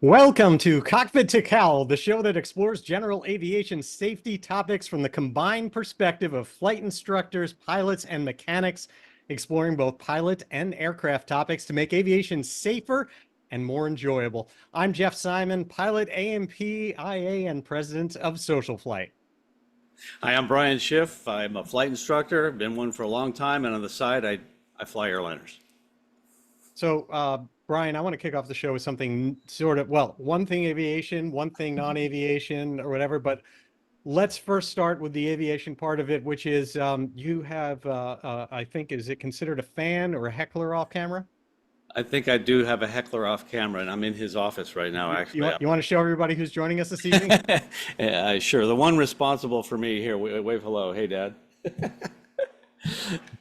Welcome to Cockpit2Cowl, the show that explores general aviation safety topics from the combined perspective of flight instructors, pilots, and mechanics, exploring both pilot and aircraft topics to make aviation safer and more enjoyable. I'm Jeff Simon, pilot AMP-IA and president of Social Flight. Hi, I'm Brian Schiff. I'm a flight instructor, been one for a long time, and on the side, I fly airliners. So, Brian, I want to kick off the show with something sort of, well, one thing aviation, one thing non-aviation or whatever, but let's first start with the aviation part of it, which is you have, I think, is it considered a fan or a heckler off camera? I think I do have a heckler off camera, and I'm in his office right now, You actually. want, you want to show everybody who's joining us this evening? Yeah, sure. The one responsible for me here, wave hello. Hey, Dad.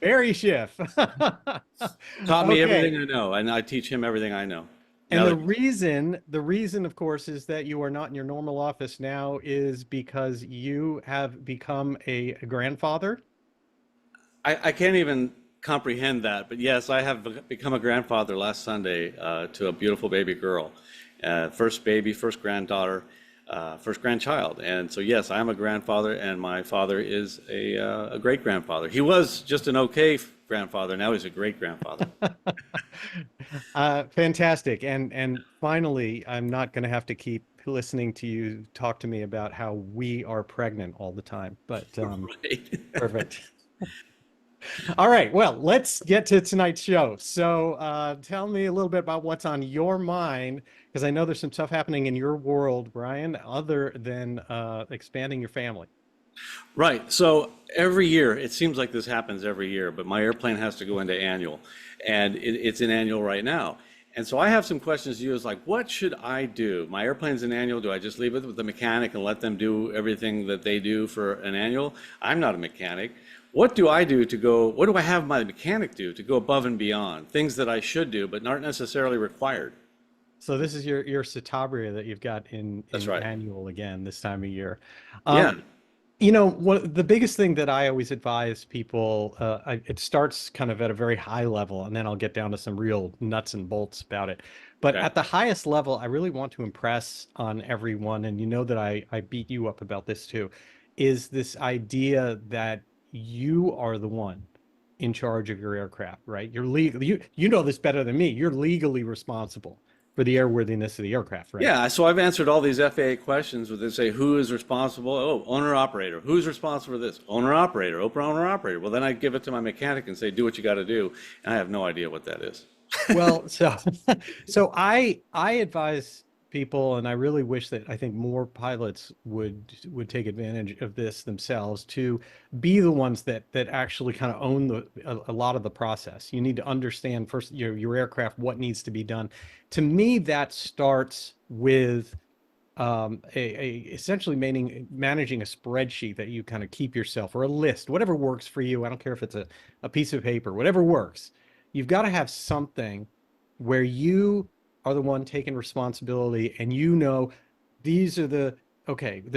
Barry Schiff. Taught me Okay. everything I know, and I teach him everything I know. And Now the reason, of course, is that you are not in your normal office now is because you have become a grandfather. I can't even comprehend that, but yes, I have become a grandfather last Sunday to a beautiful baby girl. First baby, first granddaughter, first grandchild. And so, yes, I am a grandfather, and my father is a great grandfather. He was just an okay grandfather. Now he's a great grandfather. Fantastic. And finally, I'm not going to have to keep listening to you talk to me about how we are pregnant all the time. But Right. perfect. All right. Well, let's get to tonight's show. So tell me a little bit about what's on your mind, because I know there's some stuff happening in your world, Brian, other than expanding your family. Right. So every year, it seems like this happens every year, but my airplane has to go into annual, and it's in annual right now. And so I have some questions to you. Is like, what should I do? My airplane's in annual. Do I just leave it with the mechanic and let them do everything that they do for an annual? I'm not a mechanic. What do I do to go? What do I have my mechanic do to go above and beyond? Things that I should do, but not necessarily required. So this is your Citabria that you've got That's in right. annual again this time of year. Yeah. Um, the biggest thing that I always advise people, it starts kind of at a very high level, and then I'll get down to some real nuts and bolts about it. But Okay. at the highest level, I really want to impress on everyone, and you know that I beat you up about this too, is this idea that you are the one in charge of your aircraft, right? You're legal. You know this better than me. You're legally responsible for the airworthiness of the aircraft, right? Yeah, so I've answered all these FAA questions where they say, who is responsible? Oh, owner operator. Who's responsible for this? Owner operator, owner operator. Well, then I give it to my mechanic and say, do what you got to do. And I have no idea what that is. Well, so so I advise people, and I really wish that I think more pilots would take advantage of this themselves to be the ones that actually kind of own a lot of the process. You need to understand first your aircraft, what needs to be done. To me, that starts with essentially managing a spreadsheet that you kind of keep yourself, or a list, whatever works for you. I don't care if it's a piece of paper, whatever works. You've got to have something where you are the one taking responsibility, and you know these are the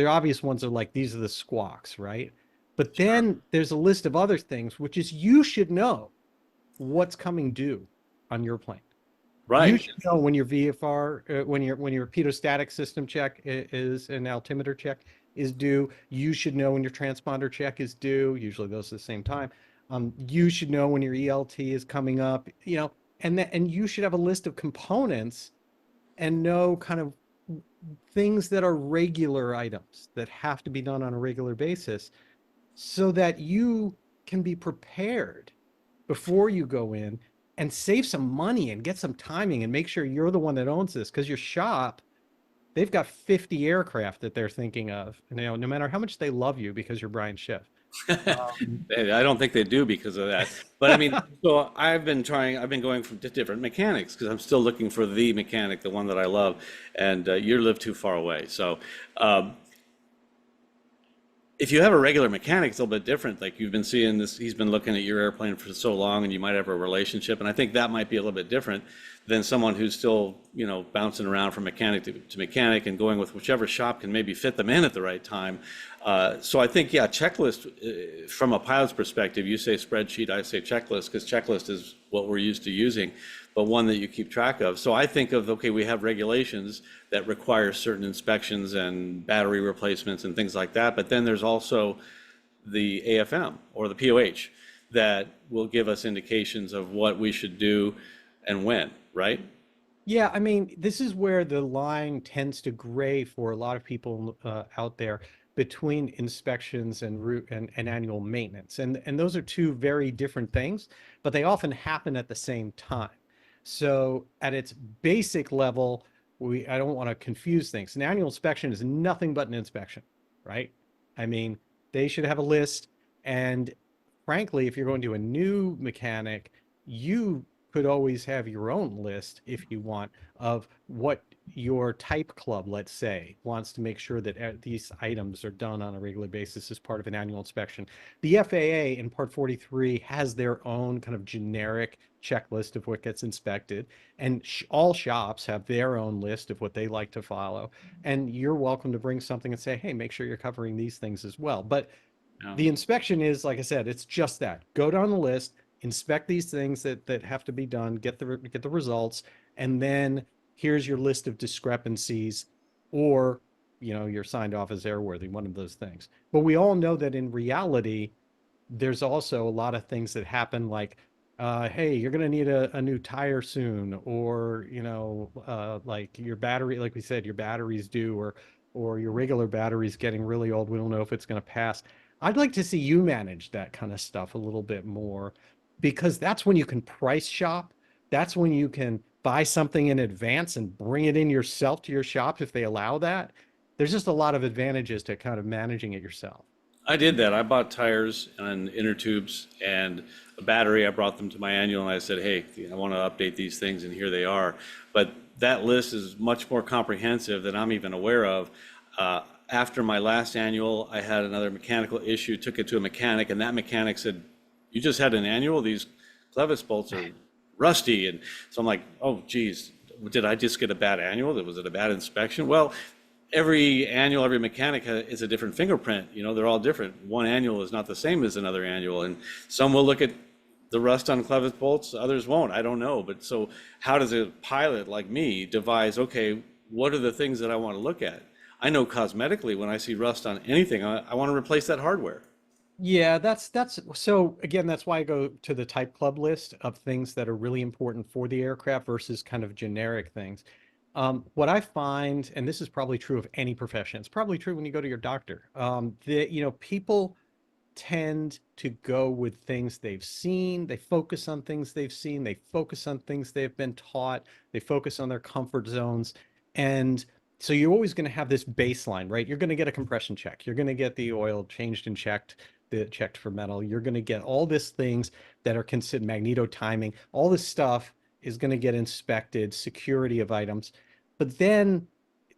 obvious ones are like these are the squawks, right? But Sure. then there's a list of other things, which is you should know what's coming due on your plane. You Right. should know when your VFR, when your pitot-static system check is an altimeter check is due. You should know when your transponder check is due. Usually those at the same time. You should know when your ELT is coming up. And you should have a list of components and know kind of things that are regular items that have to be done on a regular basis, so that you can be prepared before you go in and save some money and get some timing and make sure you're the one that owns this, because your shop, they've got 50 aircraft that they're thinking of, no matter how much they love you because you're Brian Schiff. Um, I don't think they do because of that. But I mean, so I've been going from different mechanics because I'm still looking for the mechanic, the one that I love, and you live too far away. So um, if you have a regular mechanic, it's a little bit different. Like you've been seeing this, he's been looking at your airplane for so long, and you might have a relationship. And I think that might be a little bit different than someone who's still, bouncing around from mechanic to mechanic and going with whichever shop can maybe fit them in at the right time. So I think, yeah, checklist from a pilot's perspective, you say spreadsheet, I say checklist, because checklist is what we're used to using, but one that you keep track of. So I think of, okay, we have regulations that require certain inspections and battery replacements and things like that, but then there's also the AFM or the POH that will give us indications of what we should do and when, right? Yeah, I mean, this is where the line tends to gray for a lot of people out there between inspections and route and annual maintenance. And those are two very different things, but they often happen at the same time. So at its basic level, I don't want to confuse things. An annual inspection is nothing but an inspection, right? I mean, they should have a list. And frankly, if you're going to a new mechanic, you could always have your own list if you want of what your type club, let's say, wants to make sure that these items are done on a regular basis as part of an annual inspection. The FAA in Part 43 has their own kind of generic checklist of what gets inspected, and all shops have their own list of what they like to follow. And you're welcome to bring something and say, hey, make sure you're covering these things as well. But Yeah. the inspection is, like I said, it's just that. Go down the list, inspect these things that have to be done, get the results, and then here's your list of discrepancies, or you're signed off as airworthy, one of those things. But we all know that in reality, there's also a lot of things that happen, like hey, you're going to need a new tire soon, or like your battery, like we said, your battery's due, or your regular battery's getting really old, we don't know if it's going to pass. I'd like to see you manage that kind of stuff a little bit more, because that's when you can price shop. That's when you can buy something in advance and bring it in yourself to your shop if they allow that. There's just a lot of advantages to kind of managing it yourself. I did that. I bought tires and inner tubes and a battery. I brought them to my annual and I said, hey, I want to update these things, and here they are. But that list is much more comprehensive than I'm even aware of. After my last annual, I had another mechanical issue, took it to a mechanic, and that mechanic said, you just had an annual? These clevis bolts are rusty. And so I'm like, oh, geez, did I just get a bad annual? Was it a bad inspection? Well, every annual, every mechanic is a different fingerprint. They're all different. One annual is not the same as another annual. And some will look at the rust on clevis bolts, others won't. I don't know. But so how does a pilot like me devise, okay, what are the things that I want to look at? I know cosmetically when I see rust on anything, I want to replace that hardware. Yeah, that's so again, that's why I go to the type club list of things that are really important for the aircraft versus kind of generic things. What I find, and this is probably true of any profession, it's probably true when you go to your doctor, that people tend to go with things they've seen. They focus on things they've seen. They focus on things they've been taught. They focus on their comfort zones. And so you're always going to have this baseline, right? You're going to get a compression check. You're going to get the oil changed and checked for metal. You're going to get all these things that are considered magneto timing. All this stuff is going to get inspected, security of items. But then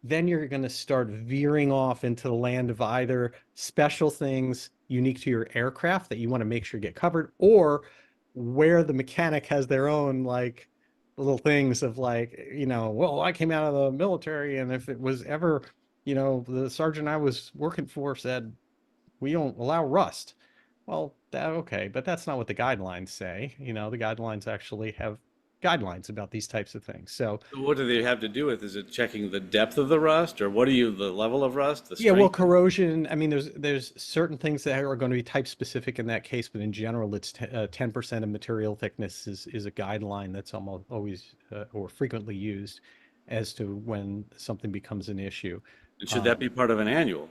you're going to start veering off into the land of either special things unique to your aircraft that you want to make sure get covered, or where the mechanic has their own like little things of like, well, I came out of the military, and if it was ever, the sergeant I was working for said, we don't allow rust. Well, okay, but that's not what the guidelines say. The guidelines actually have guidelines about these types of things. So So what do they have to do with? Is it checking the depth of the rust, or the level of rust, the yeah, well, strength? corrosion, I mean, there's certain things that are going to be type specific in that case, but in general, it's 10% of material thickness is a guideline that's almost always or frequently used as to when something becomes an issue. And should that Um, be part of an annual?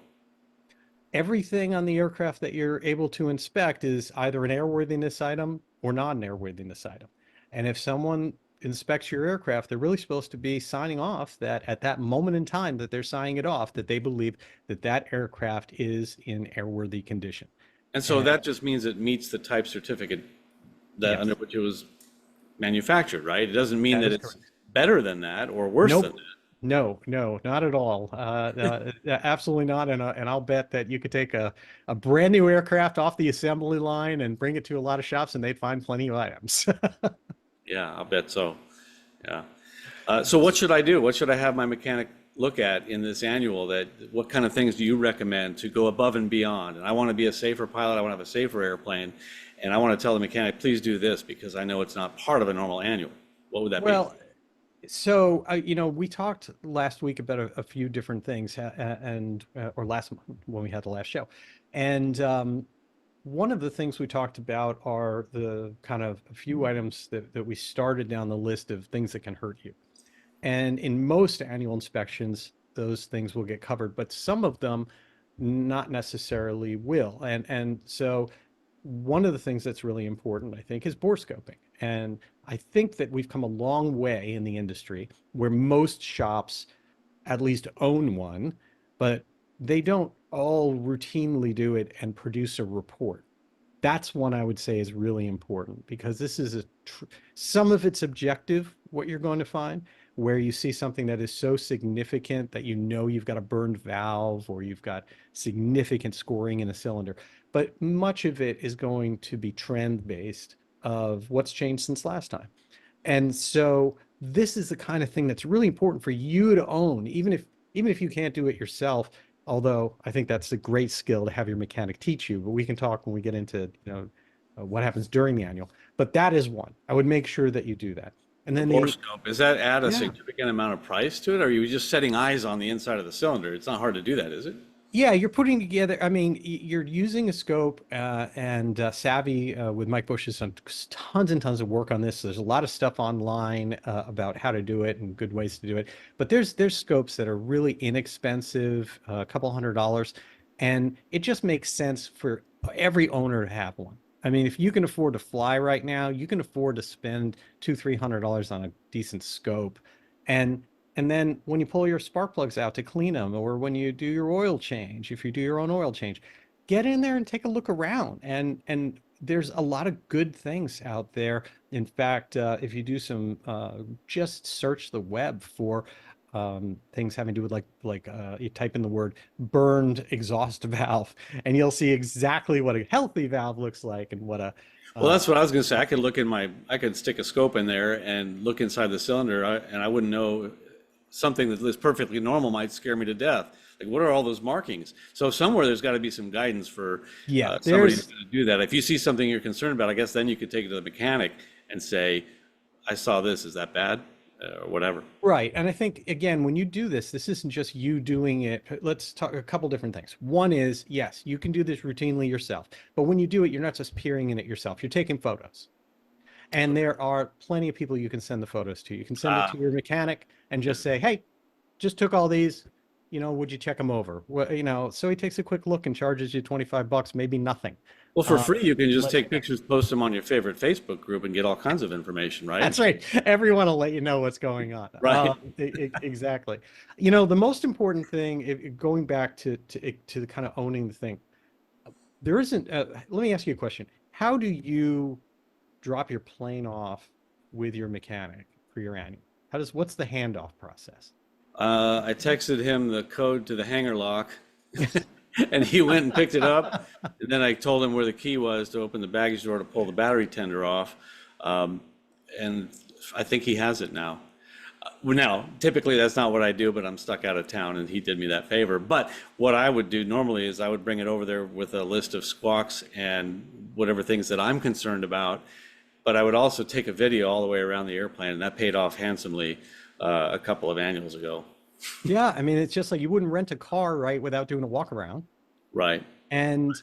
Everything on the aircraft that you're able to inspect is either an airworthiness item or not an airworthiness item. And if someone inspects your aircraft, they're really supposed to be signing off that at that moment in time that they're signing it off, that they believe that that aircraft is in airworthy condition. And so And that just means it meets the type certificate that under yes, which it was manufactured, right? It doesn't mean that that is it's correct. better than that or worse than Nope. that. No, not at all. Absolutely not. And I'll bet that you could take a brand new aircraft off the assembly line and bring it to a lot of shops, and they'd find plenty of items. Yeah, I'll bet so. Yeah. So what should I do? What should I have my mechanic look at in this annual that what kind of things do you recommend to go above and beyond? And I want to be a safer pilot. I want to have a safer airplane. And I want to tell the mechanic, please do this because I know it's not part of a normal annual. What would that be? Well, so we talked last week about a few different things, and or last month when we had the last show, and one of the things we talked about are the kind of a few items that we started down the list of things that can hurt you. And in most annual inspections, those things will get covered, but some of them not necessarily will. And so one of the things that's really important, I think, is bore scoping. And I think that we've come a long way in the industry where most shops at least own one, but they don't all routinely do it and produce a report. That's one I would say is really important because this is some of it's objective, what you're going to find, where you see something that is so significant that you've got a burned valve or you've got significant scoring in a cylinder. But much of it is going to be trend based of what's changed since last time. And so this is the kind of thing that's really important for you to own, even if you can't do it yourself. Although I think that's a great skill to have your mechanic teach you, but we can talk when we get into, what happens during the annual. But that is one. I would make sure that you do that. And The then bore scope, does that add a yeah. significant amount of price to it? Or are you just setting eyes on the inside of the cylinder? It's not hard to do that, is it? Yeah, you're putting together, I mean, you're using a scope and Savvy with Mike Bush has done tons and tons of work on this. There's a lot of stuff online about how to do it and good ways to do it. But there's scopes that are really inexpensive, a couple $100s, and it just makes sense for every owner to have one. I mean, if you can afford to fly right now, you can afford to spend $200-300 on a decent scope. And and then when you pull your spark plugs out to clean them, or when you do your oil change, if you do your own oil change, get in there and take a look around. And there's a lot of good things out there. In fact, if you do some, just search the web for things having to do with you type in the word burned exhaust valve, and you'll see exactly what a healthy valve looks like and what a Well, uh, that's what I was going to say. I could stick a scope in there and look inside the cylinder, and I wouldn't know something that is perfectly normal might scare me to death. Like, what are all those markings? So somewhere there's got to be some guidance for yeah, somebody who's there's going to do that. If you see something you're concerned about, I guess then you could take it to the mechanic and say, "I saw this. Is that bad?" Or whatever. Right. And I think, again, when you do this, this isn't just you doing it. Let's talk a couple different things. One is, yes, you can do this routinely yourself, but when you do it, you're not just peering in it yourself. You're taking photos. And there are plenty of people you can send the photos to. You can send it Uh, to your mechanic and just say, hey, just took all these, would you check them over? Well, so he takes a quick look and charges you $25, maybe nothing. well, for free, you can just But take pictures, post them on your favorite Facebook group, and get all kinds of information, right? that's right. Everyone will let you know what's going on. Right. Exactly. The most important thing, going back to the kind of owning the thing, there isn't. Let me ask you a question. How do you drop your plane off with your mechanic for your annual? What's the handoff process? I texted him the code to the hanger lock, and he went and picked it up. And then I told him where the key was to open the baggage door to pull the battery tender off. Um, and I think he has it now. Well, now, typically that's not what I do, but I'm stuck out of town and he did me that favor. But what I would do normally is I would bring it over there with a list of squawks and whatever things that I'm concerned about. But I would also take a video all the way around the airplane, and that paid off handsomely a couple of annuals ago. Yeah, I mean, it's just like you wouldn't rent a car, right, without doing a walk around. Right. And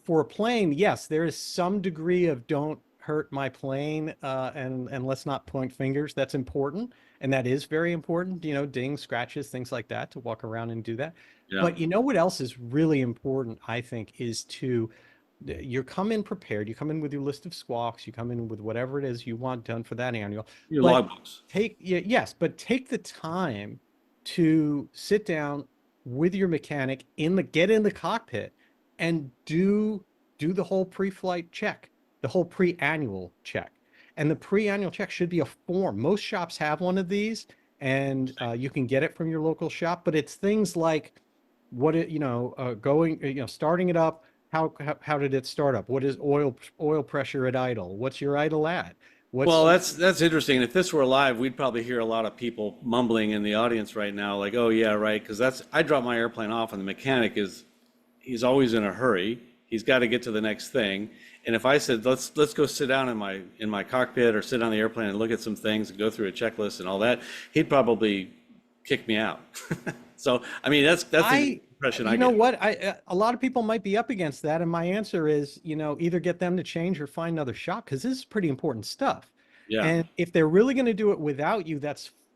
for a plane, yes, there is some degree of don't hurt my plane, and let's not point fingers. That's important, and that is very important. Dings, scratches, things like that, to walk around and do that. Yeah. But you know what else is really important, I think, is to you come in prepared. You come in with your list of squawks. You come in with whatever it is you want done for that annual. Your But logbooks. yes, but take the time to sit down with your mechanic get in the cockpit and do the whole pre-flight check, the whole pre-annual check. And the pre-annual check should be a form. Most shops have one of these, and you can get it from your local shop. But it's things like starting it up. How did it start up? What is oil pressure at idle? What's your idle at? Well, that's interesting. If this were live, we'd probably hear a lot of people mumbling in the audience right now, like, "Oh yeah, right." Because I drop my airplane off, and the mechanic he's always in a hurry. He's got to get to the next thing. And if I said, "Let's go sit down in my cockpit or sit on the airplane and look at some things and go through a checklist and all that," he'd probably kick me out. So I mean, that's the impression I you know get. what? A lot of people might be up against that, and my answer is, either get them to change or find another shop because this is pretty important stuff. Yeah. And if they're really going to do it without you,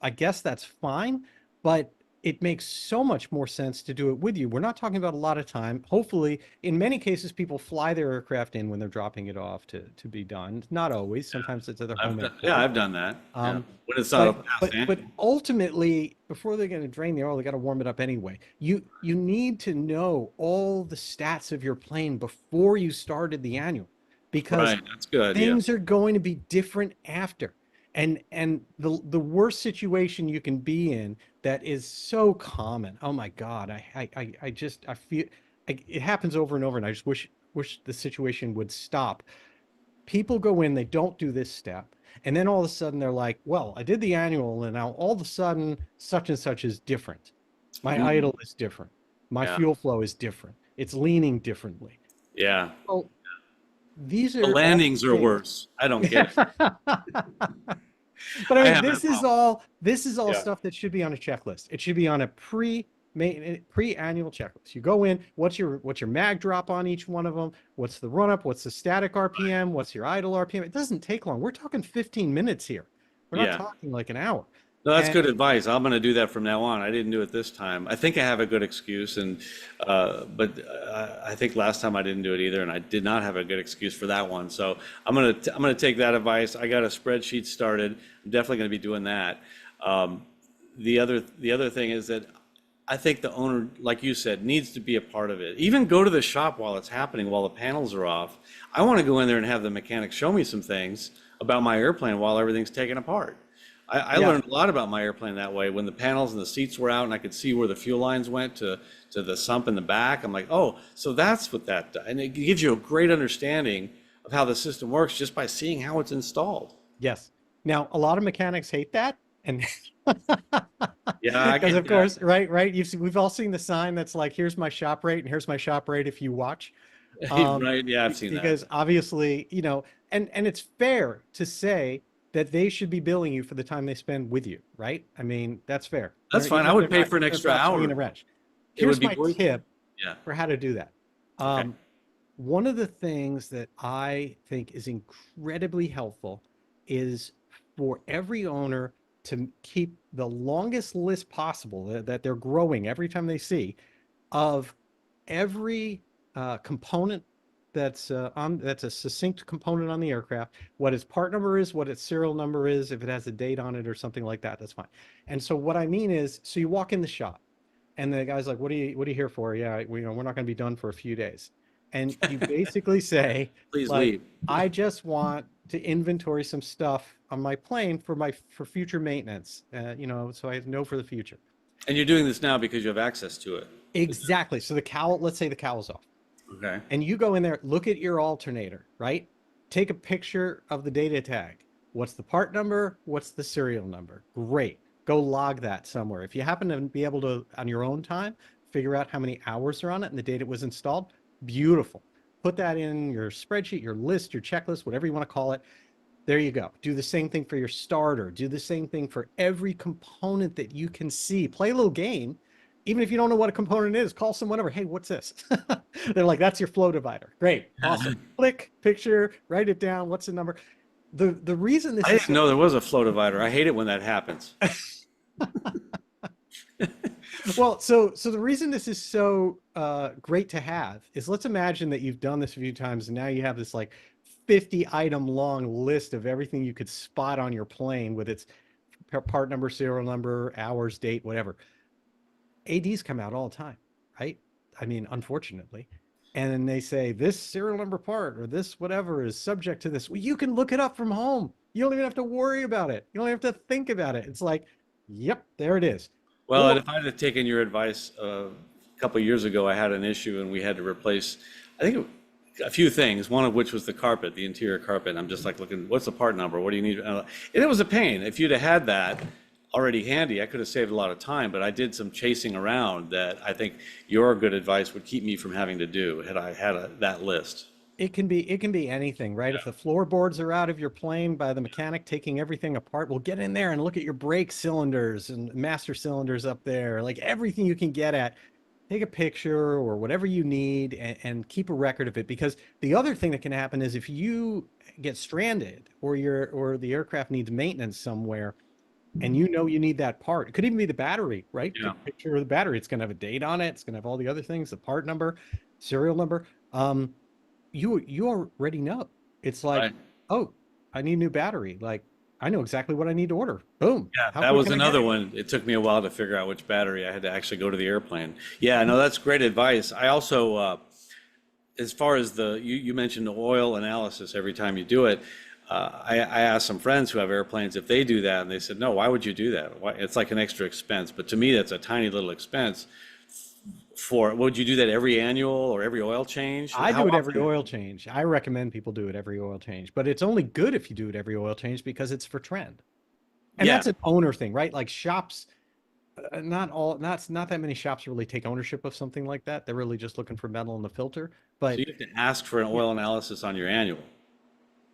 I guess that's fine. But it makes so much more sense to do it with you. We're not talking about a lot of time. Hopefully, in many cases, people fly their aircraft in when they're dropping it off to be done. Not always. Sometimes it's at their home Yeah, airport. I've done that. Yeah. Um, When it's not a past but ultimately, before they're going to drain the oil, they got to warm it up anyway. You need to know all the stats of your plane before you started the annual, because right. That's good. Yeah. things are going to be different after. And the worst situation you can be in that is so common. Oh my God, I just I feel it happens over and over, and I just wish the situation would stop. People go in, they don't do this step, and then all of a sudden they're like, well, I did the annual, and now all of a sudden such and such is different. My Mhm. idle is different. My Yeah. fuel flow is different. It's leaning differently. Yeah. Well, these The are all landings are things. worse. I don't get it. Yeah. But I I mean, have this that is problem. all this is all Yeah. stuff that should be on a checklist. It should be on a pre-annual checklist. You go in, what's your mag drop on each one of them? What's the run up? What's the static RPM? What's your idle RPM? It doesn't take long. We're talking 15 minutes here. We're not Yeah. talking like an hour. No, that's And good advice. I'm going to do that from now on. I didn't do it this time. I think I have a good excuse, but I think last time I didn't do it either, and I did not have a good excuse for that one. So I'm gonna take that advice. I got a spreadsheet started. I'm definitely going to be doing that. Um, the other thing is that I think the owner, like you said, needs to be a part of it. Even go to the shop while it's happening, while the panels are off. I want to go in there and have the mechanic show me some things about my airplane while everything's taken apart. I yeah, learned a lot about my airplane that way when the panels and the seats were out and I could see where the fuel lines went to the sump in the back. I'm like, oh, so that's what that does. And it gives you a great understanding of how the system works just by seeing how it's installed. yes. Now, a lot of mechanics hate that, and Yeah, I because get of that. course, right, we've all seen the sign that's like, here's my shop rate, and here's my shop rate if you watch. Um, Right? Yeah, I've seen that. because obviously, and it's fair to say that they should be billing you for the time they spend with you, right? I mean, that's fair. That's fine. Even I if they're would pay not for an gonna extra stop swinging the hour. wrench. It would Here's be my worth. tip Yeah. for how to do that. Okay. Um, one of the things that I think is incredibly helpful is for every owner to keep the longest list possible that they're growing every time they see of every component that's a succinct component on the aircraft, what its part number is, what its serial number is, if it has a date on it or something like that, that's fine. And so what I mean is, so you walk in the shop and the guy's like, what are you here for? Yeah, we're not going to be done for a few days. And you basically say, Please like, leave. I just want to inventory some stuff on my plane for future maintenance, so I know for the future. And you're doing this now because you have access to it. Exactly. So the cowl, let's say the cowl's off, Okay. and you go in there, look at your alternator, right? Take a picture of the data tag. What's the part number? What's the serial number? Great. Go log that somewhere. If you happen to be able to, on your own time, figure out how many hours are on it and the date it was installed, beautiful. Put that in your spreadsheet, your list, your checklist, whatever you want to call it. There you go. Do the same thing for your starter. Do the same thing for every component that you can see. Play a little game. Even if you don't know what a component is, call someone over. Hey, what's this? They're like, that's your flow divider. Great. Awesome. Click, picture, write it down. What's the number? The reason this I is didn't so know there was a flow divider. I hate it when that happens. well, so the reason this is so great to have is, let's imagine that you've done this a few times and now you have this like 50 item long list of everything you could spot on your plane with its part number, serial number, hours, date, whatever. ADs come out all the time, right? I mean, unfortunately. And then they say this serial number part or this whatever is subject to this. Well, you can look it up from home. You don't even have to worry about it. You don't have to think about it. It's like, yep, there it is. Well, and Or if I'd have taken your advice a couple of years ago, I had an issue and we had to replace, I think a few things, one of which was the carpet, the interior carpet. I'm just like looking, what's the part number? What do you need? And it was a pain. If you'd have had that already handy, I could have saved a lot of time, but I did some chasing around that I think your good advice would keep me from having to do had I had that list. It can be anything, right? If the floorboards are out of your plane by the mechanic taking everything apart, well, get in there and look at your brake cylinders and master cylinders up there, like everything you can get at. Take a picture or whatever you need and keep a record of it. Because the other thing that can happen is if you get stranded or the aircraft needs maintenance somewhere and you know you need that part, it could even be the battery, right? Yeah. Take a picture of the battery. It's going to have a date on it. It's going to have all the other things, the part number, serial number. You already know. It's like, Right. oh, I need a new battery. Like, I know exactly what I need to order. Boom. Yeah, How that quick was can I get another it? one. It took me a while to figure out which battery. I had to actually go to the airplane. Yeah, no, that's great advice. I also, as far as you mentioned the oil analysis every time you do it. I asked some friends who have airplanes if they do that, and they said, no, why would you do that? Why? It's like an extra expense. But to me, that's a tiny little expense. Would you do that every annual or every oil change? I How do it every often? oil change. I recommend people do it every oil change, but it's only good if you do it every oil change because it's for trend. And Yeah, that's an owner thing, right? Like shops, not that many shops really take ownership of something like that. They're really just looking for metal in the filter. so But you have to ask for an oil analysis on your annual.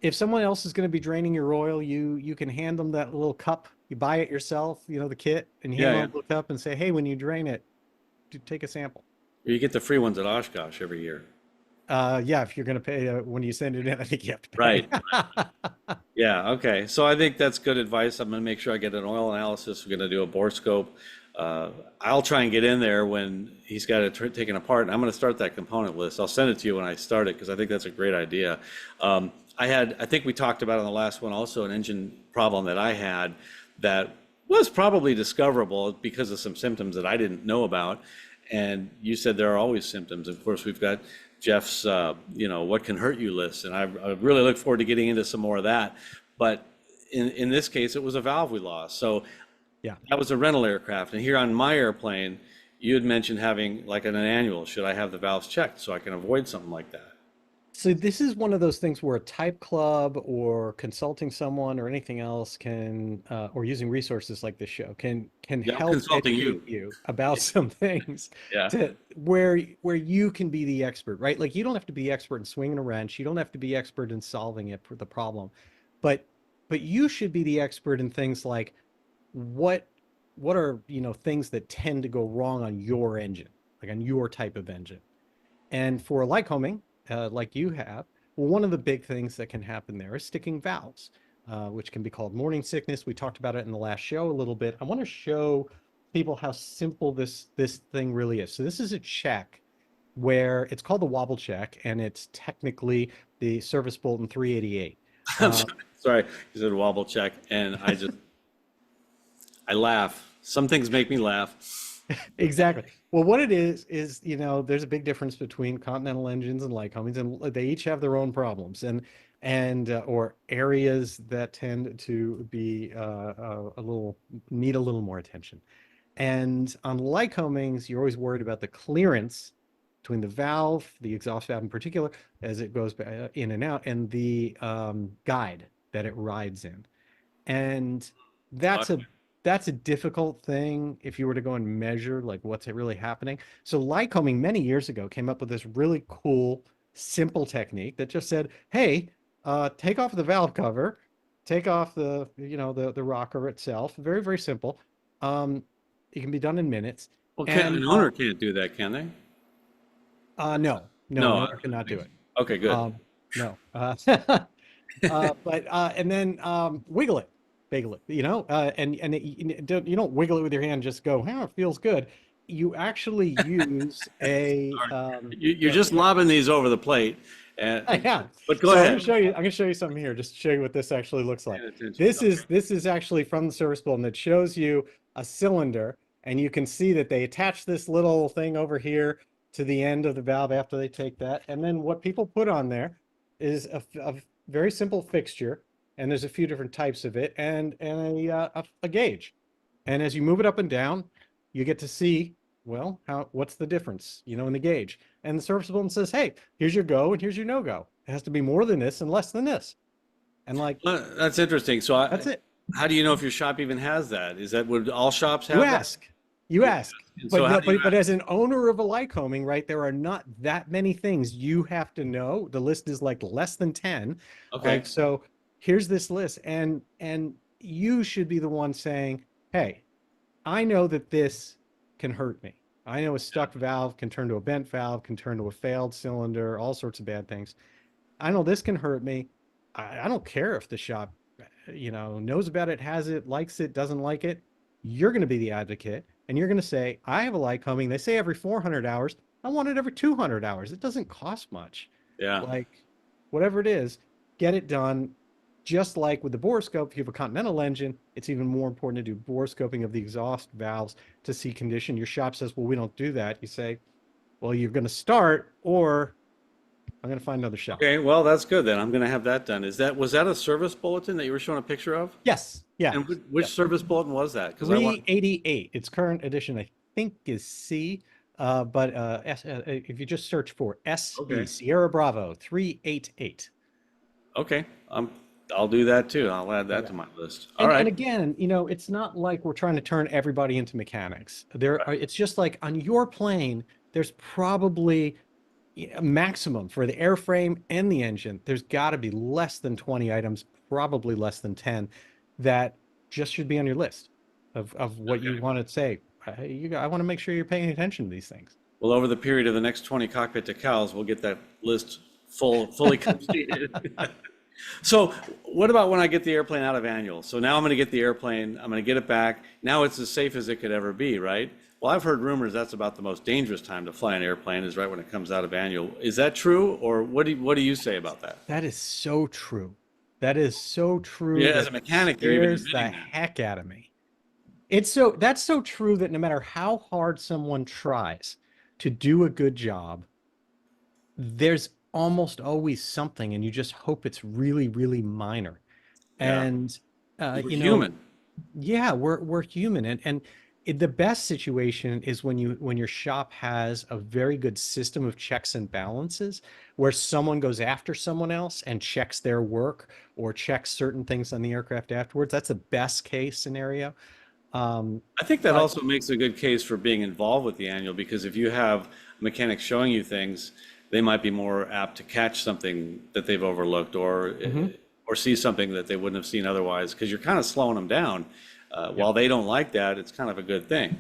if someone else is going to be draining your oil, you can hand them that little cup. You buy it yourself, the kit, and you hand Yeah, them yeah. a little cup and say, hey, when you drain it, take a sample. You get the free ones at Oshkosh every year. Yeah, if you're going to pay when you send it in, I think you have to pay. Right. Yeah, okay. So I think that's good advice. I'm gonna make sure I get an oil analysis. We're gonna do a bore scope. I'll try and get in there when he's got it taken apart. And I'm gonna start that component list. I'll send it to you when I start it because I think that's a great idea. I think we talked about on the last one also an engine problem that I had that was probably discoverable because of some symptoms that I didn't know about. And you said there are always symptoms. Of course, we've got Jeff's, what can hurt you list, and I really look forward to getting into some more of that. But in this case, it was a valve we lost. So Yeah. that was a rental aircraft. And here on my airplane, you had mentioned having like an annual. Should I have the valves checked so I can avoid something like that? So this is one of those things where a type club or consulting someone or anything else can, or using resources like this show can Yeah, I'm help consulting educate you. you about some things Yeah. to where you can be the expert, right? Like you don't have to be expert in swinging a wrench. You don't have to be expert in solving it for the problem, but you should be the expert in things like what what are things that tend to go wrong on your engine, like on your type of engine. And for Lycoming, like you have, well, one of the big things that can happen there is sticking valves, which can be called morning sickness. We talked about it in the last show a little bit. I want to show people how simple this thing really is. So this is a check where it's called the wobble check, and it's technically the Service Bulletin 388. I'm Uh, sorry. You said wobble check, and I laugh. Some things make me laugh. Exactly. Well, what it is, there's a big difference between Continental engines and Lycomings, and they each have their own problems or areas that tend to be a little need a little more attention. And on Lycomings, you're always worried about the clearance between the valve, the exhaust valve in particular, as it goes in and out, and the guide that it rides in. And that's a Okay. that's a difficult thing if you were to go and measure like what's really happening. So Lycoming many years ago came up with this really cool, simple technique that just said, hey, take off the valve cover, take off the rocker itself. Very, very simple. Um, it can be done in minutes. Well, And an owner can't do that, can they? no, No, an I owner don't cannot do think so. it. Okay, good. No. But and then wiggle it, bagel it, and you don't wiggle it with your hand. Just go, it feels good. You actually use a Sorry. You're just lobbing these over the plate, and yeah. but go So ahead. I'm gonna show you something here, just to show you what this actually looks like. Paying attention. This Okay. is this is actually from the service bulletin that shows you a cylinder, and you can see that they attach this little thing over here to the end of the valve after they take that. And then what people put on there is a very simple fixture, and there's a few different types of it, and a gauge. And as you move it up and down, you get to see Well, what's the difference, in the gauge? And the service bulletin says, hey, here's your go and here's your no-go. It has to be more than this and less than this. And like, That's interesting. So that's it. how do you know if your shop even has that? Would all shops You have that? ask, you You ask. ask. And But so how no, do you but ask? as an owner of a Lycoming, right, there are not that many things you have to know. The list is like less than 10. Okay. Like, so here's this list. And you should be the one saying, hey, I know that this can hurt me. I know a stuck valve can turn to a bent valve, can turn to a failed cylinder, all sorts of bad things. I know this can hurt me. I don't care if the shop, knows about it, has it, likes it, doesn't like it. You're going to be the advocate and you're going to say, I have a light coming. They say every 400 hours. I want it every 200 hours. It doesn't cost much. Yeah. Like, whatever it is, get it done. Just like with the borescope, if you have a Continental engine, it's even more important to do borescoping of the exhaust valves to see condition. Your shop says, well, we don't do that. You say, well, you're going to start, or I'm going to find another shop. Okay, well, that's good then. I'm gonna have that done. Was that a service bulletin that you were showing a picture of? Yes. Yeah. And which Yeah. service bulletin was that? Because I want, 388. Its current edition, I think, is C. But if you just search for SB, okay, Sierra Bravo 388. okay, I'll do that too. I'll add that Yeah. to my list. All And right. again, it's not like we're trying to turn everybody into mechanics. It's just like on your plane, there's probably a maximum for the airframe and the engine. There's got to be less than 20 items, probably less than 10, that just should be on your list of what you Okay. want to say. I want to make sure you're paying attention to these things. Well, over the period of the next 20 cockpit to cows, we'll get that list fully completed. So what about when I get the airplane out of annual? So now I'm going to get the airplane, I'm going to get it back. Now it's as safe as it could ever be, right? Well, I've heard rumors that's about the most dangerous time to fly an airplane is right when it comes out of annual. Is that true, or what do you say about that? That is so true. That is so true. Yeah, as That a it mechanic, you're even scares the admitting that. heck out of me. That's so true that no matter how hard someone tries to do a good job, there's almost always something, and you just hope it's really, really minor. Yeah, And we're human. yeah, we're human, and the best situation is when your shop has a very good system of checks and balances, where someone goes after someone else and checks their work or checks certain things on the aircraft afterwards. That's the best case scenario. Um, I think that but also makes a good case for being involved with the annual because if you have mechanics showing you things, they might be more apt to catch something that they've overlooked mhm. or see something that they wouldn't have seen otherwise because you're kind of slowing them down. While they don't like that, it's kind of a good thing.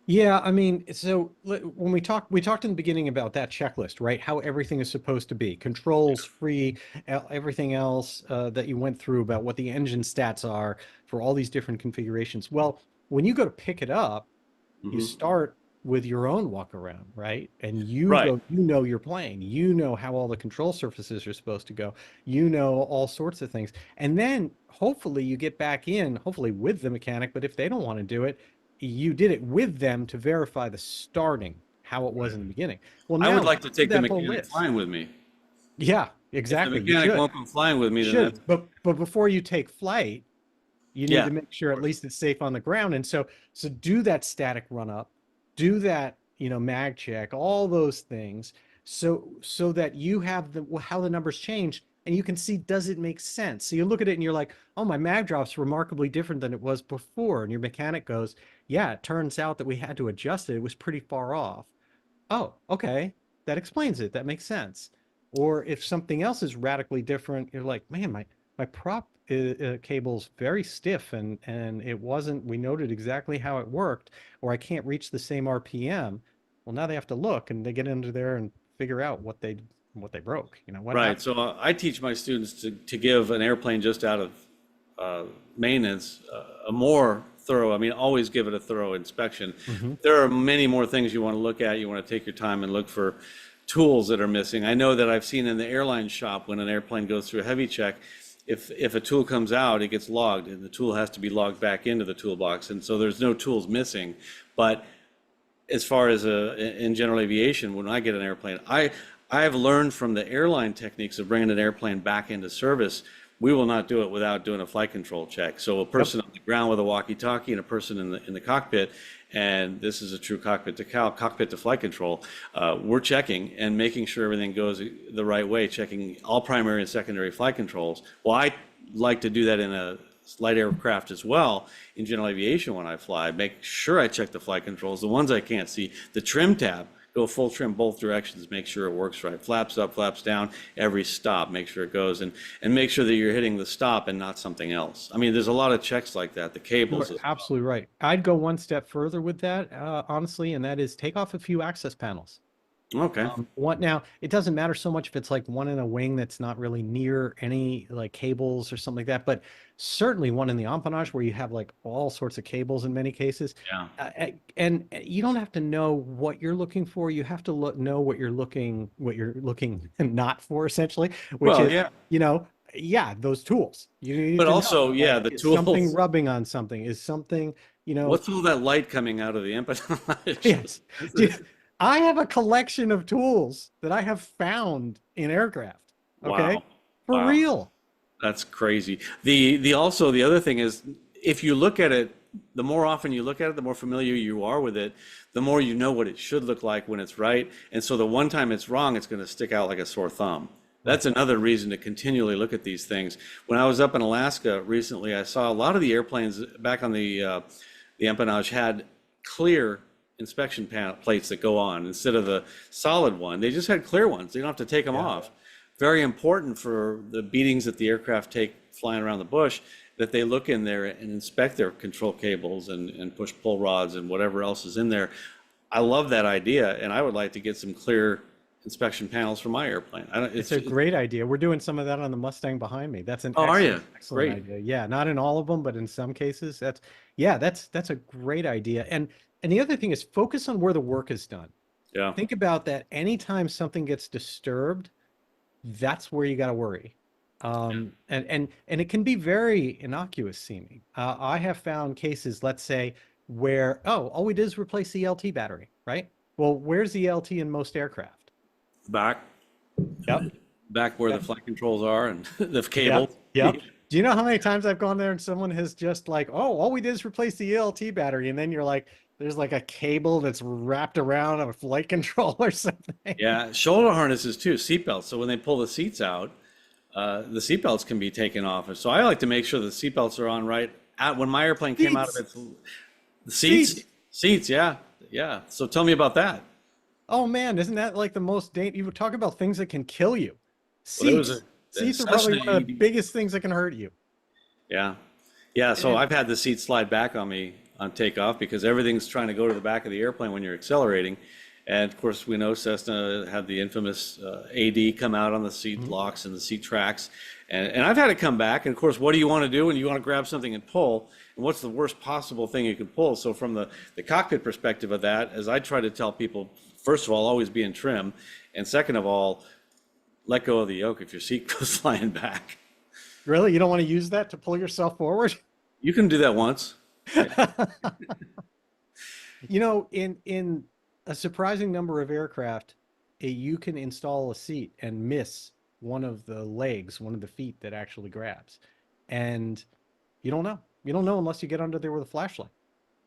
Yeah, I mean, so when we talked in the beginning about that checklist, right? How everything is supposed to be, controls free, everything else that you went through about what the engine stats are for all these different configurations. Well, when you go to pick it up, you Hmm. start with your own walk around, right? And Right. you know your plane, you know how all the control surfaces are supposed to go, you know all sorts of things. And then hopefully you get back in, hopefully with the mechanic, but if they don't want to do it, you did it with them to verify the starting, how it was in the beginning. Well, I would now like to do take the that whole mechanic list. flying with me. Yeah, If the exactly. You mechanic should. won't come flying with You me, then should. that's, But before you take flight, you need yeah, to make sure of at course. least it's safe on the ground. And so do that static run up, do that, mag check, all those things. So that you have how the numbers change and you can see, does it make sense? So you look at it and you're like, oh, my mag drop's remarkably different than it was before. And your mechanic goes, yeah, it turns out that we had to adjust it. It was pretty far off. Oh, okay. That explains it. That makes sense. Or if something else is radically different, you're like, man, my prop cable's very stiff and it wasn't, we noted exactly how it worked, or I can't reach the same RPM. Well, now they have to look and they get into there and figure out what they broke, what Right. happened. So I teach my students to give an airplane just out of maintenance a more thorough, I mean, always give it a thorough inspection. Hmm. There are many more things you want to look at. You want to take your time and look for tools that are missing. I know that I've seen in the airline shop when an airplane goes through a heavy check, if a tool comes out, it gets logged and the tool has to be logged back into the toolbox. And so there's no tools missing. But as far as in general aviation, when I get an airplane, I've learned from the airline techniques of bringing an airplane back into service. We will not do it without doing a flight control check. So a Yep. person on the ground with a walkie-talkie and a person in the cockpit, and this is a true cockpit to cowl, cockpit to flight control. We're checking and making sure everything goes the right way, checking all primary and secondary flight controls. Well, I like to do that in a light aircraft as well. In general aviation, when I fly, make sure I check the flight controls, the ones I can't see, the trim tab, go full trim both directions, make sure it works right. Flaps up, flaps down, every stop, make sure it goes, and make sure that you're hitting the stop and not something else. I mean, there's a lot of checks like that, the cables. You're absolutely right. I'd go one step further with that, honestly, and that is take off a few access panels. Okay. What now? It doesn't matter so much if it's like one in a wing that's not really near any like cables or something like that, but certainly one in the empennage where you have like all sorts of cables in many cases. Yeah. And you don't have to know what you're looking for. You have to know what you're looking not for, essentially, which Well, is, yeah. yeah, those tools. You need But to know, also, yeah, like, the is something tools. rubbing on something, is something, What's all that light coming out of the empennage? yes. I have a collection of tools that I have found in aircraft. Okay. Wow. For Wow. real. That's crazy. The also the other thing is, if you look at it, the more often you look at it, the more familiar you are with it, the more you know what it should look like when it's right. And so the one time it's wrong, it's going to stick out like a sore thumb. That's another reason to continually look at these things. When I was up in Alaska recently, I saw a lot of the airplanes back on the empennage had clear inspection plates that go on instead of the solid one. They just had clear ones. They don't have to take them off. Very important for the beatings that the aircraft take flying around the bush, that they look in there and inspect their control cables and push-pull rods and whatever else is in there. I love that idea, and I would like to get some clear inspection panels for my airplane. It's a great idea. We're doing some of that on the Mustang behind me. That's an Oh, are you? excellent Great. idea. Yeah, not in all of them, but in some cases, that's a great idea. And the other thing is focus on where the work is done. Yeah. Think about that. Anytime something gets disturbed, that's where you got to worry. And it can be very innocuous seeming. I have found cases, let's say, where, all we did is replace the LT battery, right? Well, where's the LT in most aircraft? Back. Yep. Back where the flight controls are and the cable. Yep. Do you know how many times I've gone there and someone has just like, all we did is replace the ELT battery, and then you're like, there's like a cable that's wrapped around a flight control or something. Yeah, shoulder harnesses too, seatbelts. So when they pull the seats out, the seatbelts can be taken off. So I like to make sure the seatbelts are on right when my airplane came out of its the seats. Yeah, yeah. So tell me about that. Oh man, isn't that like the most you would talk about things that can kill you? Well, Seats. Seats are probably one of the biggest things that can hurt you. Yeah, yeah. So I've had the seat slide back on me on takeoff because everything's trying to go to the back of the airplane when you're accelerating. And of course, we know Cessna had the infamous AD come out on the seat locks and the seat tracks. And I've had it come back. And of course, what do you want to do when you want to grab something and pull? And what's the worst possible thing you can pull? So from the cockpit perspective of that, as I try to tell people, first of all, always be in trim. And second of all, let go of the yoke if your seat goes flying back. Really? You don't want to use that to pull yourself forward? You can do that once. In a surprising number of aircraft, you can install a seat and miss one of the legs, one of the feet that actually grabs. And you don't know. You don't know unless you get under there with a flashlight.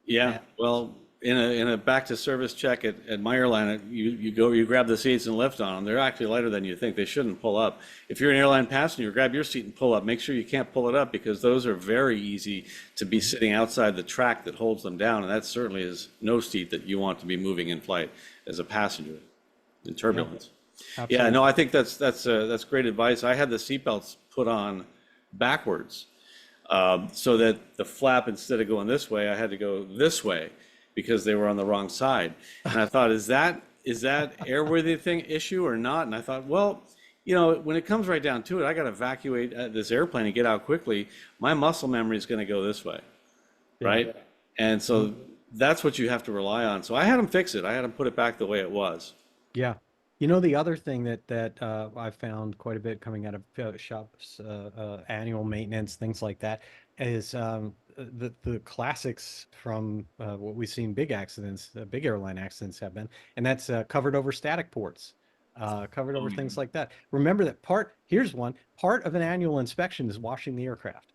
Yeah. Well, in a back to service check at my airline, you grab the seats and lift on them. They're actually lighter than you think. They shouldn't pull up. If you're an airline passenger, grab your seat and pull up. Make sure you can't pull it up because those are very easy to be sitting outside the track that holds them down. And that certainly is no seat that you want to be moving in flight as a passenger in turbulence. Yeah, no, I think that's great advice. I had the seatbelts put on backwards so that the flap, instead of going this way, I had to go this way, because they were on the wrong side. And I thought, is that airworthy issue or not? And I thought, well, when it comes right down to it, I got to evacuate this airplane and get out quickly. My muscle memory is going to go this way, right? Yeah. And so that's what you have to rely on. So I had them fix it. I had them put it back the way it was. Yeah. The other thing that I've found quite a bit coming out of shops, annual maintenance, things like that, is the classics from what we've seen big accidents, big airline accidents have been, and that's covered over static ports, covered over things like that. Remember that here's one part of an annual inspection is washing the aircraft.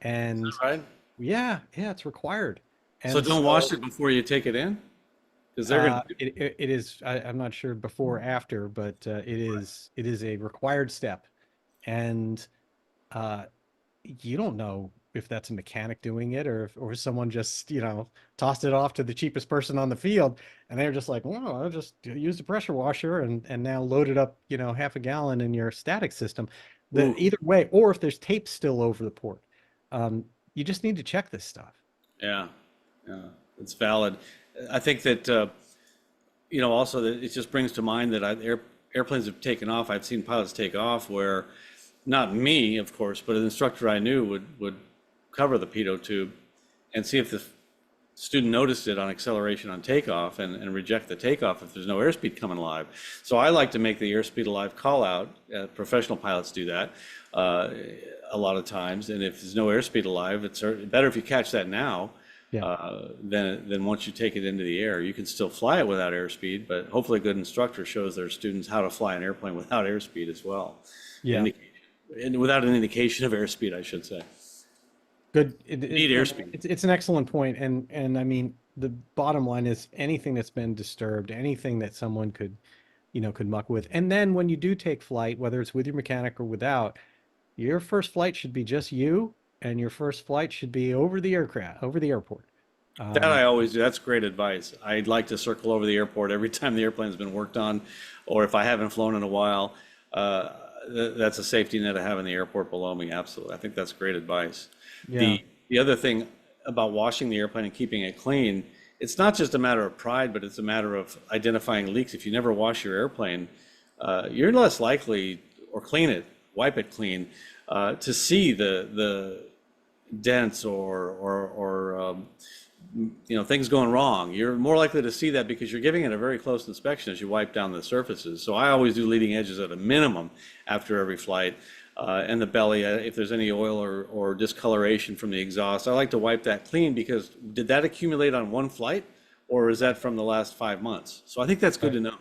And is that right? Yeah, it's required. So And don't wash so it before you take it in, because they're going to. it is, I'm not sure before or after, but it is a required step. And uh, you don't know if that's a mechanic doing it or if someone just, tossed it off to the cheapest person on the field and they're just like, well, I'll just use the pressure washer and now load it up, half a gallon in your static system. Ooh, Either way, or if there's tape still over the port, um, you just need to check this stuff. yeah, yeah, it's valid. I think that also that it just brings to mind that airplanes have taken off. I've seen pilots take off where, not me, of course, but an instructor I knew would cover the pitot tube and see if the student noticed it on acceleration on takeoff and reject the takeoff if there's no airspeed coming alive. So I like to make the airspeed alive call out. Professional pilots do that a lot of times. And if there's no airspeed alive, it's better if you catch that now Yeah. than once you take it into the air. You can still fly it without airspeed, but hopefully a good instructor shows their students how to fly an airplane without airspeed as well. Yeah. And without an indication of airspeed, I should say. Good. Need airspeed. It's an excellent point. And I mean, the bottom line is anything that's been disturbed, anything that someone could muck with. And then when you do take flight, whether it's with your mechanic or without, your first flight should be just you, and your first flight should be over the airport. That Um, I always do. That's great advice. I'd like to circle over the airport every time the airplane's been worked on, or if I haven't flown in a while. Uh, that's a safety net I have in the airport below me. Absolutely. I think that's great advice. yeah. The other thing about washing the airplane and keeping it clean, it's not just a matter of pride, but it's a matter of identifying leaks. If you never wash your airplane, you're less likely, or clean it, wipe it clean, to see the dents or things going wrong. You're more likely to see that because you're giving it a very close inspection as you wipe down the surfaces. So I always do leading edges at a minimum after every flight. And the belly, if there's any oil or discoloration from the exhaust, I like to wipe that clean because did that accumulate on one flight or is that from the last 5 months? So I think that's good to know.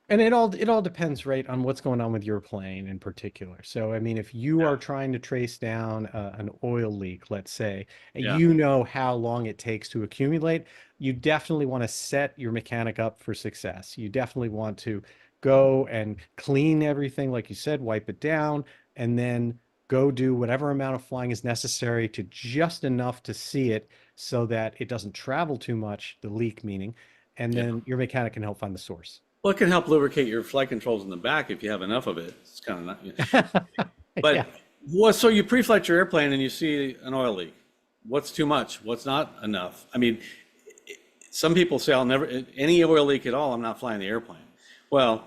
And it all depends, right, on what's going on with your plane in particular. So, I mean, if you Yeah, are trying to trace down an oil leak, let's say, and yeah, you know how long it takes to accumulate, you definitely want to set your mechanic up for success. You definitely want to go and clean everything, like you said, wipe it down, and then go do whatever amount of flying is necessary to just enough to see it so that it doesn't travel too much, the leak meaning, and yeah. then your mechanic can help find the source. Well, it can help lubricate your flight controls in the back if you have enough of it. It's kind of not. Yeah. But what? So you pre-flight your airplane and you see an oil leak. What's too much? What's not enough? I mean, some people say I'll never any oil leak at all. I'm not flying the airplane. Well,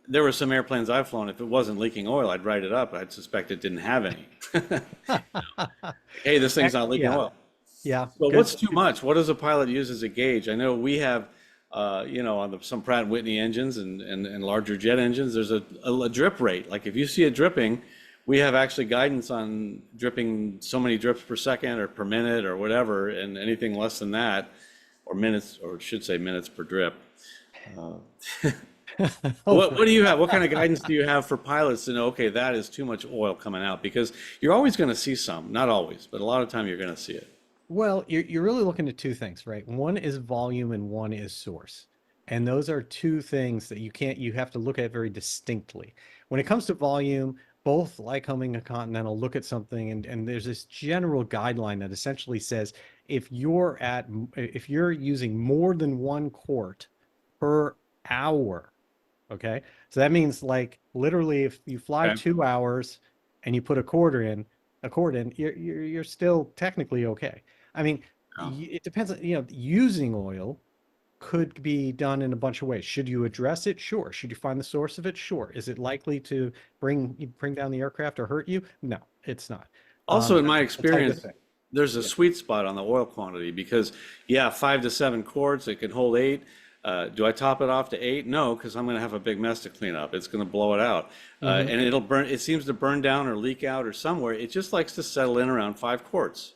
there were some airplanes I've flown. If it wasn't leaking oil, I'd write it up. I'd suspect it didn't have any. Hey, this thing's not leaking Yeah. oil. Yeah. So Good. what's too much? What does a pilot use as a gauge? I know we have, on some Pratt and Whitney engines and larger jet engines, there's a drip rate. Like if you see it dripping, we have actually guidance on dripping so many drips per second or per minute or whatever, and anything less than that, or minutes, or should say minutes per drip. Oh, What do you have? What kind of guidance do you have for pilots to know, okay, that is too much oil coming out? Because you're always going to see some, not always, but a lot of time you're going to see it. well, you're really looking at two things, right? One is volume and one is source. And those are two things that you have to look at very distinctly. When it comes to volume, both Lycoming and Continental look at something and there's this general guideline that essentially says if you're using more than one quart per hour. Okay. So that means like literally if you fly Okay. 2 hours and you put a cord in, you're still technically okay. I mean, Yeah. it depends on, using oil could be done in a bunch of ways. Should you address it? Sure. Should you find the source of it? Sure. Is it likely to bring down the aircraft or hurt you? No, it's not. Also, in my That's a type of experience, thing. there's a Yeah. sweet spot on the oil quantity because, yeah, 5 to 7 quarts, it can hold 8. Do I top it off to 8? No, because I'm going to have a big mess to clean up. It's going to blow it out. Mhm. And it'll burn, it seems to burn down or leak out or somewhere. It just likes to settle in around 5 quarts.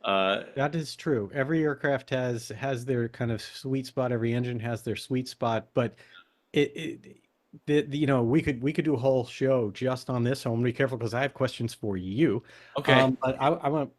Uh, That is true. Every aircraft has their kind of sweet spot. Every engine has their sweet spot, but it we could do a whole show just on this. So I'm gonna be careful because I have questions for you. Okay. But I want,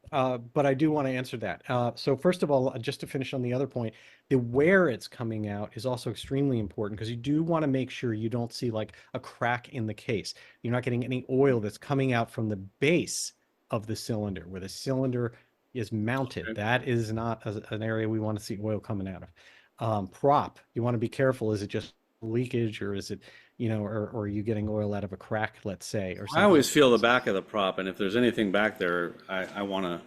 but I do want to answer that. So first of all, just to finish on the other point, the where it's coming out is also extremely important because you do want to make sure you don't see like a crack in the case. You're not getting any oil that's coming out from the base of the cylinder where the cylinder is mounted. Okay. That is not an area we want to see oil coming out of. Prop, you want to be careful. Is it just leakage or is it, or are you getting oil out of a crack, let's say, or I something always like feel the this? back of the prop, and if there's anything back there, I want to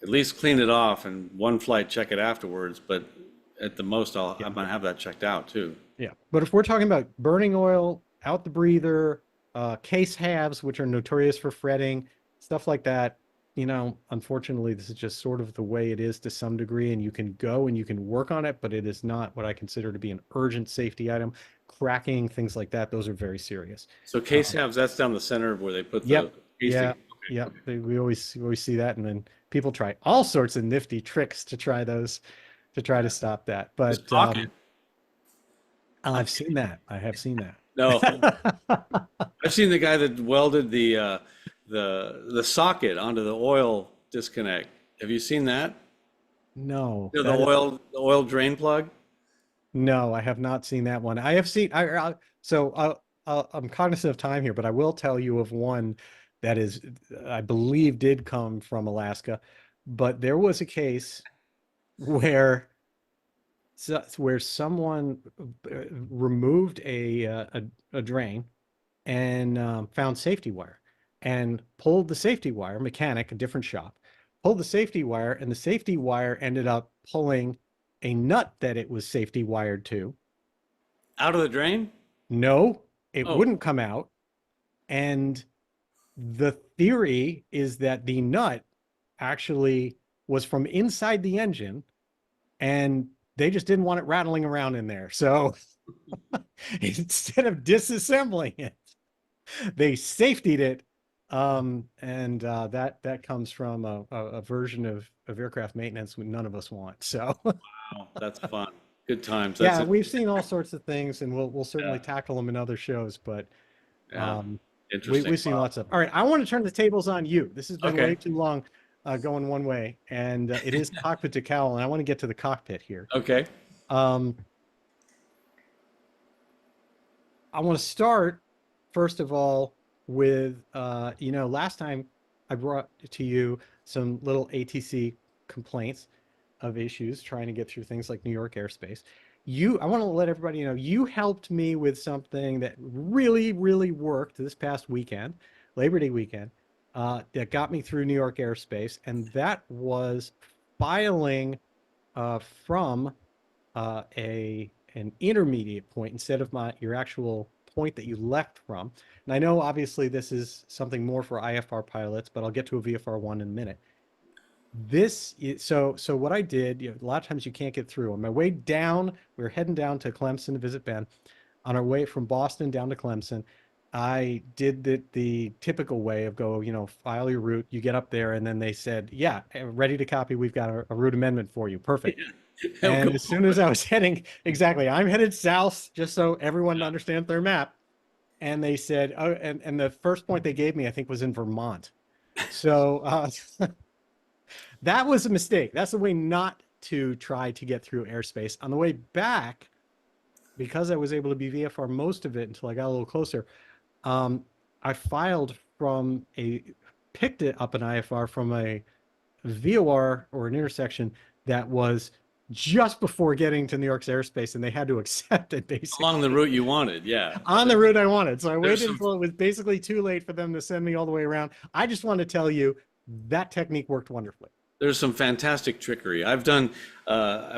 at least clean it off and one flight check it afterwards. But at the most, Yeah. I'm gonna have that checked out too. Yeah. But if we're talking about burning oil out the breather, case halves, which are notorious for fretting, stuff like that, unfortunately, this is just sort of the way it is to some degree, and you can go and you can work on it, but it is not what I consider to be an urgent safety item. Cracking, things like that, those are very serious. So case Um, halves, that's down the center where they put the Yep. casing. Yeah. Okay, Yep. okay. We always see that, and then people try all sorts of nifty tricks to try those, to try to Yeah. stop that. Just But caulk it. I've seen that. I have seen No, that. I've seen the guy that welded the socket onto the oil disconnect. Have you seen that? No, You know, that is the oil drain plug. no. I have not seen that one. I have seen. I'm cognizant of time here, but I will tell you of one that is, I believe, did come from Alaska. But there was a case where where someone removed a drain and found safety wire and pulled the safety wire, mechanic, a different shop, pulled the safety wire, and the safety wire ended up pulling a nut that it was safety wired to. Out of the drain? No, it Oh, wouldn't come out. And the theory is that the nut actually was from inside the engine and they just didn't want it rattling around in there. So instead of disassembling it, they safetied it. And that comes from a version of aircraft maintenance none of us want. So wow, that's fun. Good times. That's yeah, it. we've seen all sorts of things, and we'll Yeah, certainly tackle them in other shows. But yeah. um, Interesting. we've seen Wow. lots of. All right, I want to turn the tables on you. This has been way Okay. too long, going one way, and it is Cockpit2Cowl, and I want to get to the cockpit here. Okay. Um, I want to start first of all with last time I brought to you some little ATC complaints of issues trying to get through things like New York airspace. I want to let everybody know you helped me with something that really, really worked this past weekend, Labor Day weekend, that got me through New York airspace, and that was filing from a an intermediate point instead of your actual point that you left from. And I know obviously this is something more for IFR pilots, but I'll get to a VFR1 in a minute. So what I did, a lot of times you can't get through. On my way down, we were heading down to Clemson to visit Ben. On our way from Boston down to Clemson, I did the typical way of file your route. You get up there, and then they said, "Yeah, ready to copy. We've got a route amendment for you. Perfect." Oh, And come as on. soon as I was heading, exactly, I'm headed south, just so everyone Yeah. understands their map. And they said, oh, and the first point they gave me, I think, was in Vermont. So that was a mistake. That's the way not to try to get through airspace. On the way back, because I was able to be VFR most of it until I got a little closer, I picked it up an IFR from a VOR or an intersection that was just before getting to New York's airspace, and they had to accept it Along the basically route you wanted. Yeah. on the route I wanted. So I There's waited some until it was basically too late for them to send me all the way around. I just want to tell you that technique worked wonderfully. there's some fantastic trickery. I've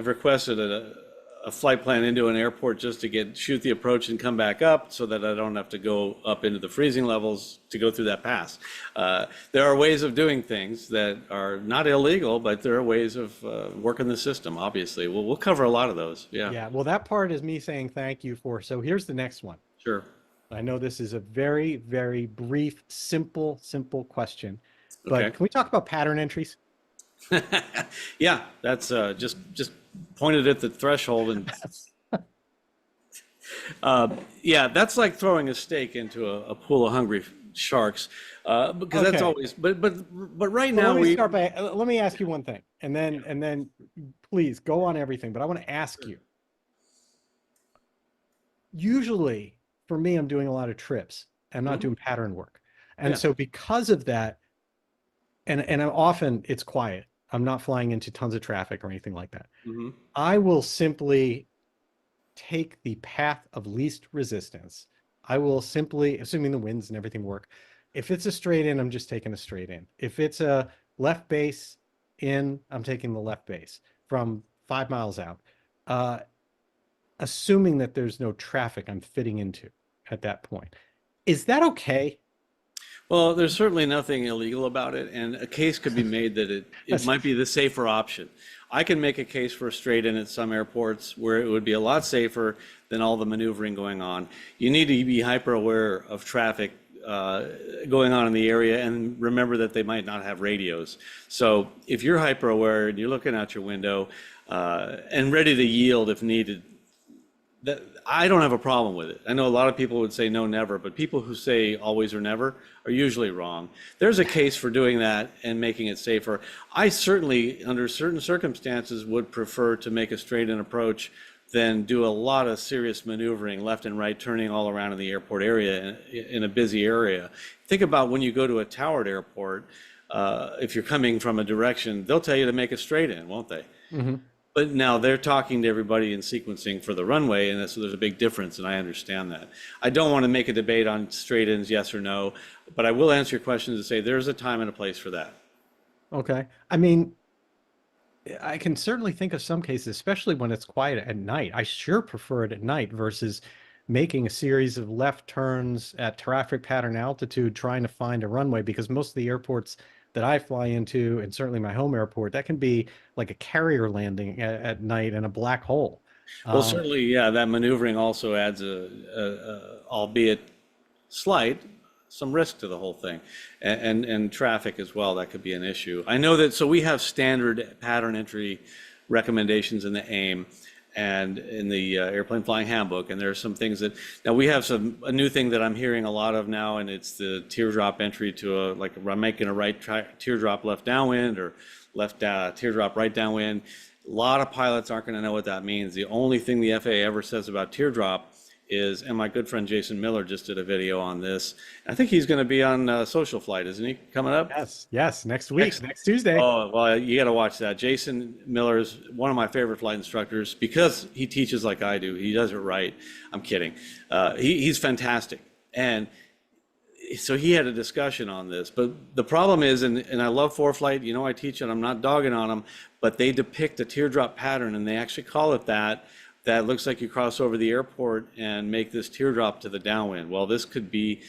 requested a flight plan into an airport just to shoot the approach and come back up so that I don't have to go up into the freezing levels to go through that pass. There are ways of doing things that are not illegal, but there are ways of working the system, obviously. We'll cover a lot of those. Yeah, Yeah, well, that part is me saying thank you for. So here's the next one. sure. I know this is a very, very brief, simple question, but Okay. can we talk about pattern entries? Yeah, that's just pointed at the threshold and Yeah, that's like throwing a steak into a pool of hungry sharks, because that's Okay. always. But right Well, now let me ask you one thing, and then please go on everything. But I want to ask you. Usually, for me, I'm doing a lot of trips. I'm not Mhm. doing pattern work, and Yeah. so because of that, and I'm often it's quiet. I'm not flying into tons of traffic or anything like that. Hmm. I will simply take the path of least resistance. I will simply, assuming the winds and everything work, if it's a straight in, I'm just taking a straight in. If it's a left base in, I'm taking the left base from 5 miles out. Uh, Assuming that there's no traffic I'm fitting into at that point. Is that okay? Well, there's certainly nothing illegal about it, and a case could be made that it That's, might be the safer option. I can make a case for a straight in at some airports where it would be a lot safer than all the maneuvering going on. You need to be hyper aware of traffic going on in the area, and remember that they might not have radios. So if you're hyper aware and you're looking out your window and ready to yield if needed, that I don't have a problem with it. I know a lot of people would say no, never, but people who say always or never are usually wrong. There's a case for doing that and making it safer. I certainly, under certain circumstances, would prefer to make a straight in approach than do a lot of serious maneuvering, left and right, turning all around in the airport area in a busy area. Think about when you go to a towered airport, if you're coming from a direction, they'll tell you to make a straight in, won't they? Mhm. But now they're talking to everybody in sequencing for the runway, and so there's a big difference, and I understand that. I don't want to make a debate on straight ins, yes or no, but I will answer your question to say there's a time and a place for that. Okay. I mean, I can certainly think of some cases, especially when it's quiet at night. I sure prefer it at night versus making a series of left turns at traffic pattern altitude trying to find a runway because most of the airports that I fly into, and certainly my home airport, that can be like a carrier landing at night and a black hole. Well, Um, certainly, yeah, that maneuvering also adds albeit slight, some risk to the whole thing, and traffic as well. That could be an issue. I know that. So we have standard pattern entry recommendations in the AIM and in the airplane flying handbook, and there are some things that now we have a new thing that I'm hearing a lot of now, and it's the teardrop entry to a like I'm making a right teardrop left downwind or left teardrop right downwind. A lot of pilots aren't going to know what that means. The only thing the FAA ever says about teardrop is, and my good friend Jason Miller just did a video on this. I think he's going to be on Social Flight, isn't he? Coming up? yes, yes, next week, next Tuesday. Oh, well, you got to watch that. Jason Miller is one of my favorite flight instructors because he teaches like I do. He does it right. I'm kidding. He's fantastic. And so he had a discussion on this. But the problem is, and I love ForeFlight, you know, I teach it, I'm not dogging on them, but they depict a teardrop pattern and they actually call it that. That looks like you cross over the airport and make this teardrop to the downwind. Well, this could be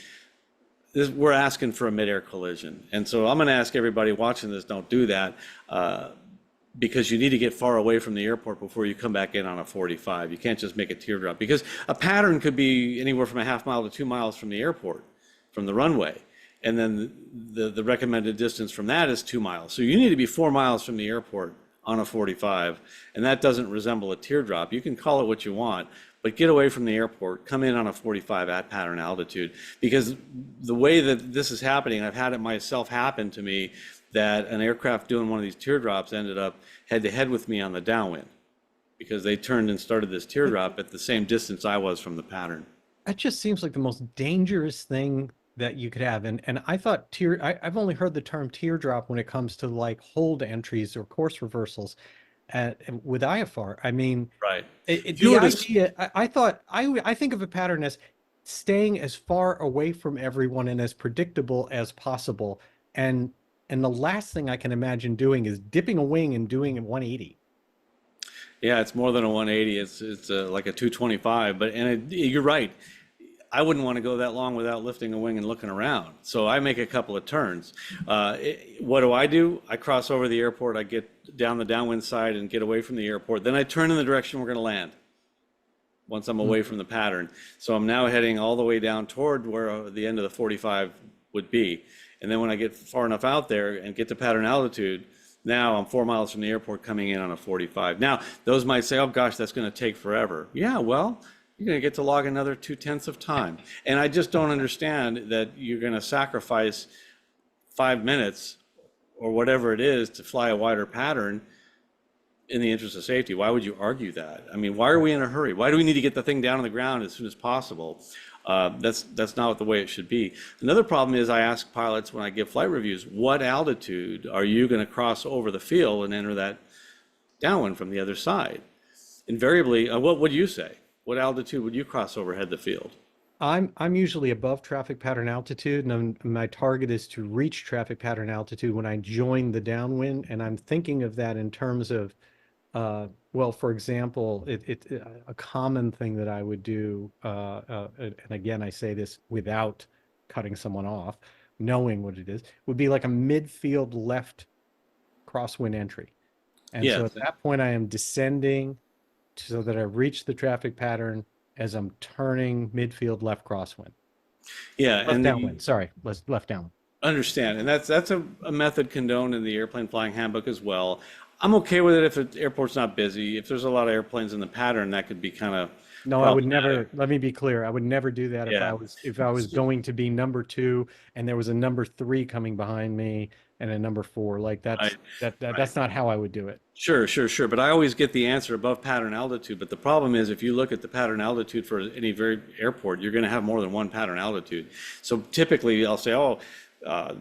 we're asking for a midair collision. And so I'm going to ask everybody watching this, don't do that because you need to get far away from the airport before you come back in on a 45. You can't just make a teardrop because a pattern could be anywhere from a half mile to 2 miles from the airport, from the runway. And then the recommended distance from that is 2 miles. So you need to be 4 miles from the airport on a 45. And that doesn't resemble a teardrop. You can call it what you want, but get away from the airport, come in on a 45 at pattern altitude. Because the way that this is happening, I've had it myself happen to me, that an aircraft doing one of these teardrops ended up head to head with me on the downwind because they turned and started this teardrop at the same distance I was from the pattern. That just seems like the most dangerous thing that you could have. And I thought I've only heard the term teardrop when it comes to like hold entries or course reversals with IFR. I mean, Right. If you the were to, idea, I thought, I think of a pattern as staying as far away from everyone and as predictable as possible. And the last thing I can imagine doing is dipping a wing and doing a 180. yeah, it's more than a 180. It's like a 225. You're right. I wouldn't want to go that long without lifting a wing and looking around. So I make a couple of turns. What do? I cross over the airport. I get down the downwind side and get away from the airport. Then I turn in the direction we're going to land once I'm away from the pattern. So I'm now heading all the way down toward where the end of the 45 would be. And then when I get far enough out there and get to pattern altitude, now I'm 4 miles from the airport coming in on a 45. Now, those might say, oh gosh, that's going to take forever. Yeah, well, you're going to get to log another 2/10 of time. And I just don't understand that you're going to sacrifice 5 minutes or whatever it is to fly a wider pattern in the interest of safety. Why would you argue that? I mean, why are we in a hurry? Why do we need to get the thing down on the ground as soon as possible? That's not the way it should be. Another problem is I ask pilots when I give flight reviews, what altitude are you going to cross over the field and enter that downwind from the other side? Invariably, what would you say? What altitude would you cross overhead the field? I'm usually above traffic pattern altitude, and my target is to reach traffic pattern altitude when I join the downwind. And I'm thinking of that in terms of, well, for example, a common thing that I would do, and again, I say this without cutting someone off, knowing what it is, would be like a midfield left crosswind entry. And so Yes. at that point, I am descending so that I reach the traffic pattern as I'm turning midfield left crosswind. Yeah, Left and downwind, sorry, left downwind. understand, and that's a method condoned in the airplane flying handbook as well. I'm okay with it if the airport's not busy. If there's a lot of airplanes in the pattern, that could be kind of No, I would problematic. never, let me be clear, I would never do that Yeah. if I was going to be number 2 and there was a number 3 coming behind me and a number 4. Like Right. that's not how I would do it. Sure, sure, sure. But I always get the answer above pattern altitude. But the problem is if you look at the pattern altitude for any very airport, you're going to have more than one pattern altitude. So typically I'll say, oh,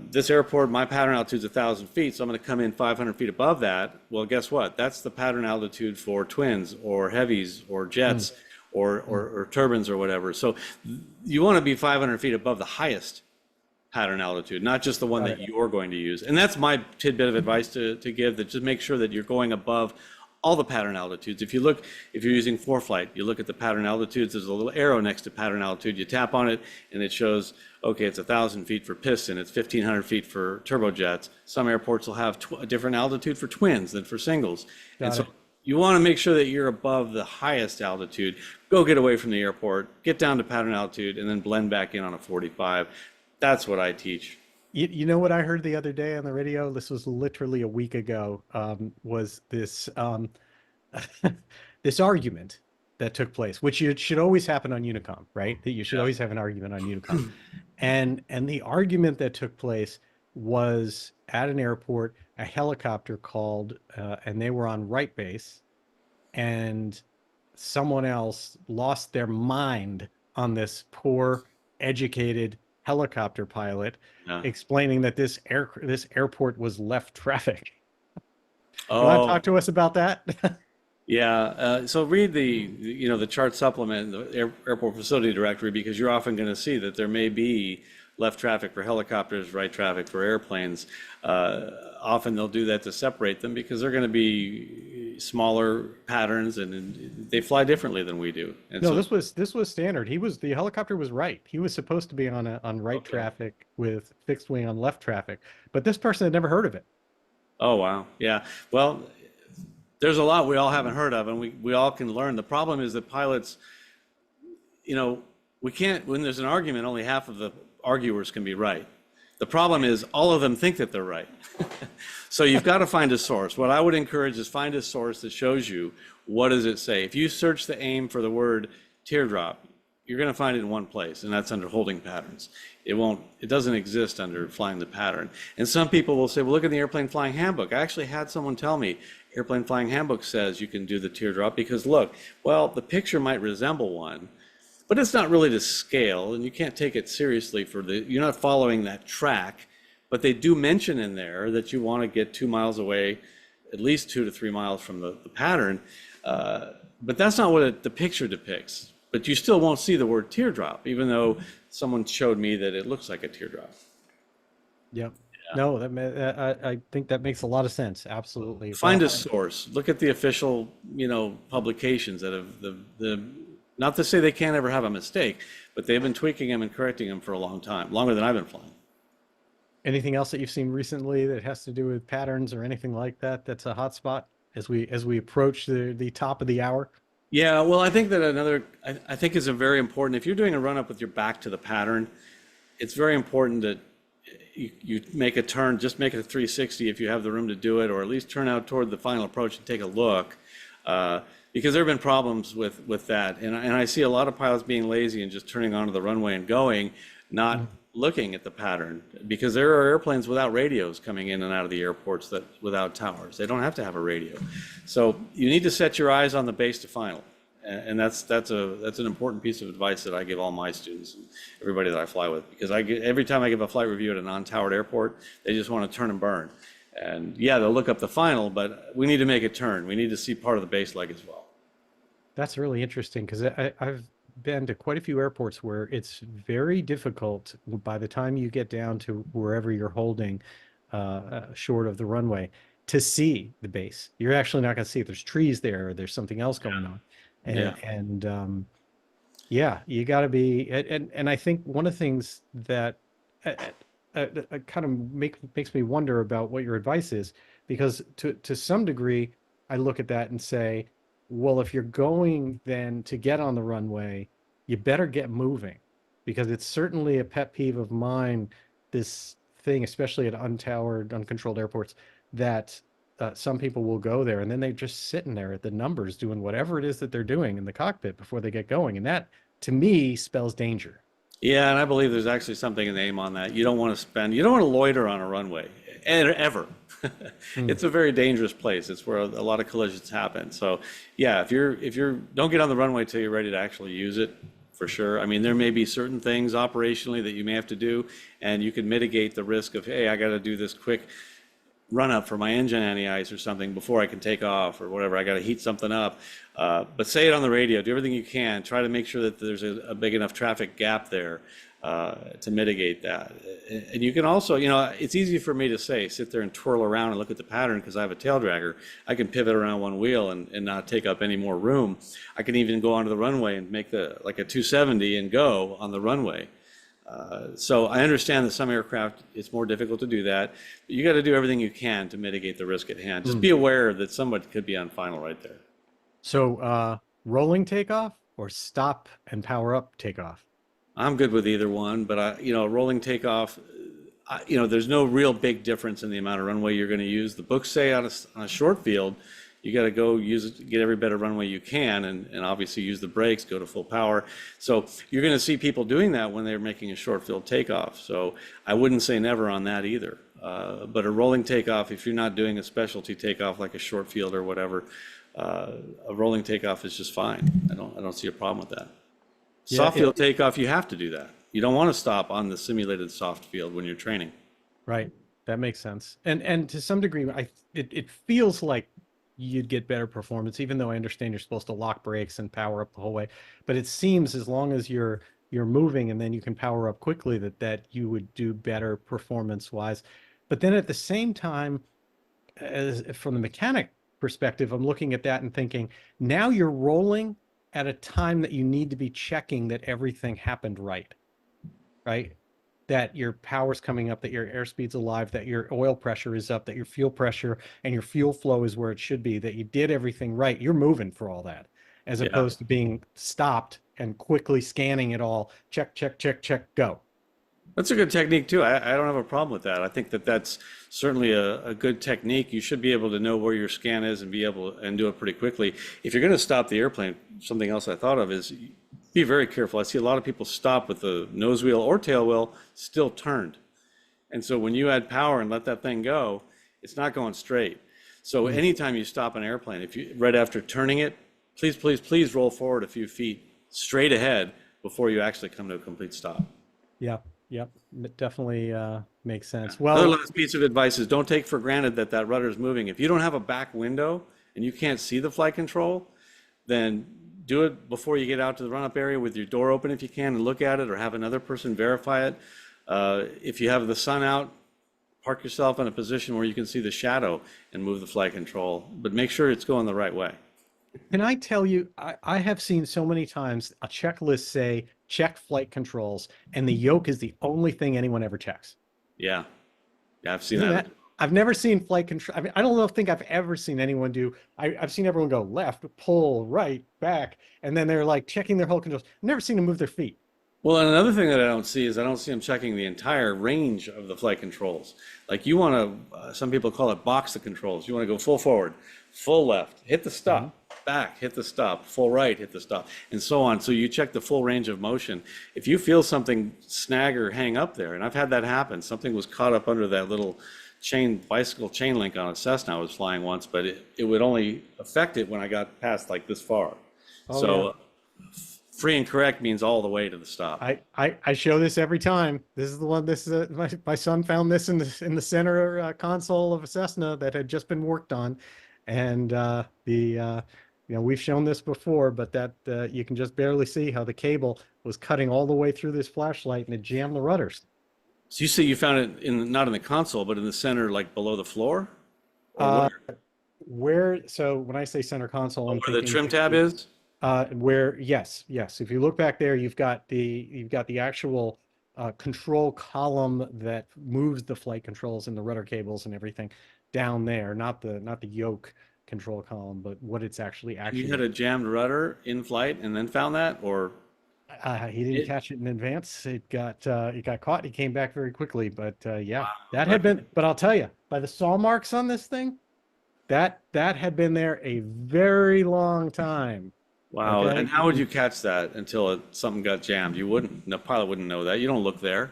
this airport, my pattern altitude is 1,000 feet, so I'm going to come in 500 feet above that. Well, guess what? That's the pattern altitude for twins or heavies or jets or turbines or whatever. So you want to be 500 feet above the highest pattern altitude, not just the one that you're going to use. And that's my tidbit of advice to give, that just make sure that you're going above all the pattern altitudes. If you're using ForeFlight, you look at the pattern altitudes, there's a little arrow next to pattern altitude, you tap on it and it shows, okay, it's 1,000 feet for piston, it's 1,500 feet for turbojets. Some airports will have a different altitude for twins than for singles. And so you want to make sure that you're above the highest altitude. Go get away from the airport, get down to pattern altitude, and then blend back in on a 45. That's what I teach. You know what I heard the other day on the radio? This was literally a week ago. Was this this argument that took place, which should always happen on Unicom, right? That you should always have an argument on Unicom, and the argument that took place was at an airport. A helicopter called, and they were on right base, and someone else lost their mind on this poor, educated helicopter pilot, explaining that this airport was left traffic. You want to talk to us about that? Yeah, so read the chart supplement, the airport facility directory, because you're often going to see that there may be left traffic for helicopters, right traffic for airplanes. Often they'll do that to separate them because they're going to be smaller patterns and they fly differently than we do. And No, so, this was standard. The helicopter was right. He was supposed to be on right traffic with fixed wing on left traffic, but this person had never heard of it. oh wow, yeah. Well, there's a lot we all haven't heard of, and we all can learn. The problem is that pilots, we can't, when there's an argument, only half of the arguers can be right. The problem is all of them think that they're right. So you've got to find a source. What I would encourage is find a source that shows you what does it say. If you search the AIM for the word teardrop, you're going to find it in one place, and that's under holding patterns. It doesn't exist under flying the pattern. And some people will say, well, look at the airplane flying handbook. I actually had someone tell me, airplane flying handbook says you can do the teardrop because look, well, the picture might resemble one, but it's not really to scale, and you can't take it seriously you're not following that track. But they do mention in there that you want to get 2 miles away, at least 2 to 3 miles from the pattern. But that's not what the picture depicts. But you still won't see the word teardrop, even though someone showed me that it looks like a teardrop. Yep. No, I think that makes a lot of sense. Absolutely. Find a source. Look at the official, publications that have not to say they can't ever have a mistake, but they've been tweaking them and correcting them for a long time, longer than I've been flying. Anything else that you've seen recently that has to do with patterns or anything like that that's a hot spot as we approach the top of the hour? Yeah, well, I think that I think is a very important, if you're doing a run-up with your back to the pattern, it's very important that you make a turn, just make it a 360 if you have the room to do it, or at least turn out toward the final approach and take a look. because there have been problems with that, and I see a lot of pilots being lazy and just turning onto the runway and going, not looking at the pattern, because there are airplanes without radios coming in and out of the airports that without towers. They don't have to have a radio, so you need to set your eyes on the base to final, and that's an important piece of advice that I give all my students and everybody that I fly with, because every time I give a flight review at a non-towered airport, they just want to turn and burn. And yeah, they'll look up the final, but we need to make a turn. We need to see part of the base leg as well. That's really interesting, because I've been to quite a few airports where it's very difficult by the time you get down to wherever you're holding short of the runway to see the base. You're actually not going to see if there's trees there or there's something else going on. And yeah, you got to be, and I think one of the things that kind of makes me wonder about what your advice is, because to some degree, I look at that and say, well, if you're going then to get on the runway, you better get moving, because it's certainly a pet peeve of mine, this thing, especially at untowered, uncontrolled airports, that some people will go there and then they're just sitting there at the numbers doing whatever it is that they're doing in the cockpit before they get going. And that, to me, spells danger. Yeah, and I believe there's actually something in the aim on that. You don't want to loiter on a runway, ever. It's a very dangerous place. It's where a lot of collisions happen. So yeah, if you're don't get on the runway till you're ready to actually use it, for sure. I mean, there may be certain things operationally that you may have to do, and you can mitigate the risk of, hey, I got to do this quick run up for my engine anti-ice or something before I can take off or whatever. I got to heat something up. But say it on the radio, do everything you can, try to make sure that there's a big enough traffic gap there to mitigate that. And you can also, it's easy for me to say, sit there and twirl around and look at the pattern because I have a tail dragger. I can pivot around one wheel and not take up any more room. I can even go onto the runway and make like a 270 and go on the runway. So I understand that some aircraft, it's more difficult to do that, but you got to do everything you can to mitigate the risk at hand. Just be aware that somebody could be on final right there. So rolling takeoff or stop and power up takeoff? I'm good with either one, but rolling takeoff, there's no real big difference in the amount of runway you're going to use. The books say on a short field, you got to go get every bit of runway you can, and obviously use the brakes, go to full power. So you're going to see people doing that when they're making a short field takeoff. So I wouldn't say never on that either. But a rolling takeoff, if you're not doing a specialty takeoff like a short field or whatever, a rolling takeoff is just fine. I don't see a problem with that. Soft field takeoff, you have to do that. You don't want to stop on the simulated soft field when you're training. Right. That makes sense. And to some degree, it feels like you'd get better performance, even though I understand you're supposed to lock brakes and power up the whole way. But it seems as long as you're moving and then you can power up quickly, that you would do better performance wise. But then at the same time, from the mechanic perspective, I'm looking at that and thinking, now you're rolling at a time that you need to be checking that everything happened right? That your power's coming up, that your airspeed's alive, that your oil pressure is up, that your fuel pressure and your fuel flow is where it should be, that you did everything right. You're moving for all that, as opposed to being stopped and quickly scanning it all. Check, check, check, check, go. That's a good technique too. I don't have a problem with that. I think that's certainly a good technique. You should be able to know where your scan is and be able and do it pretty quickly. If you're going to stop the airplane, something else I thought of is be very careful. I see a lot of people stop with the nose wheel or tail wheel still turned. And so when you add power and let that thing go, it's not going straight. So anytime you stop an airplane, right after turning it, please roll forward a few feet straight ahead before you actually come to a complete stop. Yep. It definitely makes sense. Well, another last piece of advice is don't take for granted that rudder is moving. If you don't have a back window and you can't see the flight control, then do it before you get out to the run-up area with your door open if you can and look at it, or have another person verify it. If you have the sun out, park yourself in a position where you can see the shadow and move the flight control, but make sure it's going the right way. Can I tell you, I have seen so many times a checklist say, check flight controls, and the yoke is the only thing anyone ever checks. Yeah, I've seen that. I've never seen flight control. I mean, I don't think I've ever seen anyone do. I've seen everyone go left, pull, right, back, and then they're like checking their whole controls. I've never seen them move their feet. Well, and another thing that I don't see is I don't see them checking the entire range of the flight controls. Like you want to, some people call it box the controls. You want to go full forward, full left, hit the stop, back, hit the stop, full right, hit the stop, and so on. So you check the full range of motion. If you feel something snag or hang up there, and I've had that happen, something was caught up under that little bicycle chain link on a Cessna I was flying once, but it would only affect it when I got past like this far. Oh, So yeah. free and correct means all the way to the stop. I show this every time. This is the one. This is my son found this in the center console of a Cessna that had just been worked on, and we've shown this before, but that you can just barely see how the cable was cutting all the way through this flashlight and it jammed the rudders. So you say you found it not in the console, but in the center, like below the floor, or Uh, where? so when I say center console, Oh, I'm where the thinking trim tab is? where yes. If you look back there, you've got the actual control column that moves the flight controls and the rudder cables and everything down there, not the yoke control column, but what it's actually You had a jammed rudder in flight and then found that, or he didn't it? catch it in advance. It got caught. He came back very quickly, but yeah, Wow, that had been. But I'll tell you, by the saw marks on this thing, that had been there a very long time. wow. Okay. And how would you catch that until something got jammed? You wouldn't. The pilot wouldn't know that. You don't look there,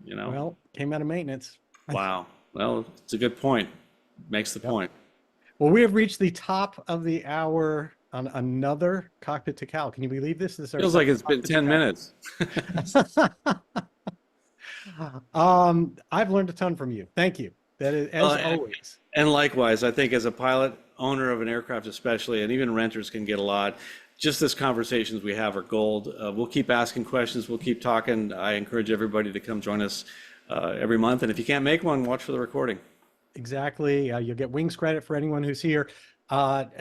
you know? Well, came out of maintenance. Wow. Well, it's a good point. Makes the Yep. point. Well, we have reached the top of the hour on another Cockpit to Cowl. Can you believe this? This is our Feels like it's been Cockpit to 10 minutes. I've learned a ton from you. Thank you. That is, as Well, always. and likewise, I think as a pilot, owner of an aircraft especially, and even renters can get a lot. Just this conversations we have are gold. We'll keep asking questions. We'll keep talking. I encourage everybody to come join us every month. And if you can't make one, watch for the recording. Exactly. You'll get wings credit for anyone who's here.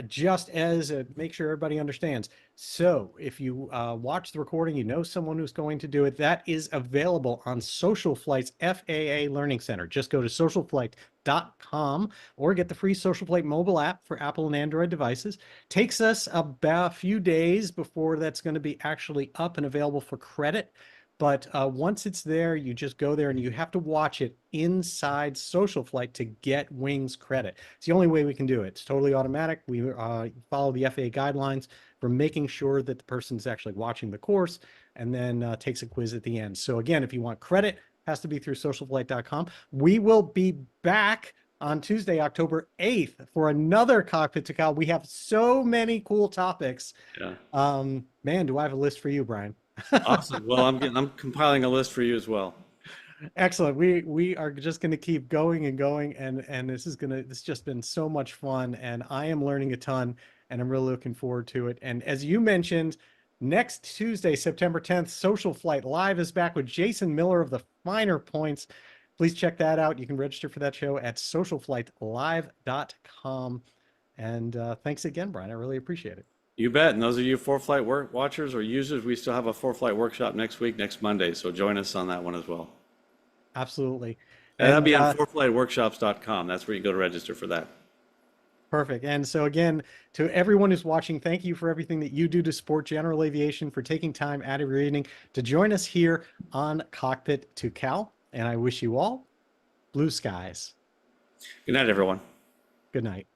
Just as make sure everybody understands. So if you watch the recording, you know someone who's going to do it. That is available on Social Flight's FAA Learning Center. Just go to socialflight.com or get the free Social Flight mobile app for Apple and Android devices. Takes us about a few days before that's going to be actually up and available for credit. But once it's there, you just go there and you have to watch it inside Social Flight to get wings credit. It's the only way we can do it. It's totally automatic. We follow the FAA guidelines for making sure that the person's actually watching the course and then takes a quiz at the end. So again, if you want credit, it has to be through socialflight.com. We will be back on Tuesday, October 8th for another Cockpit to Cowl. We have so many cool topics. Yeah. Man, do I have a list for you, Brian. Awesome. Well, I'm compiling a list for you as well. Excellent. We are just going to keep going and going, and this has just been so much fun, and I am learning a ton, and I'm really looking forward to it. And as you mentioned, next Tuesday, September 10th, Social Flight Live is back with Jason Miller of the Finer Points. Please check that out. You can register for that show at socialflightlive.com. And thanks again, Brian. I really appreciate it. You bet. And those of you ForeFlight watchers or users, we still have a ForeFlight workshop next week, next Monday. So join us on that one as well. Absolutely. And that'll be on ForeFlightWorkshops.com. That's where you go to register for that. Perfect. And so again, to everyone who's watching, thank you for everything that you do to support General Aviation, for taking time out of your evening to join us here on Cockpit to Cowl. And I wish you all blue skies. Good night, everyone. Good night.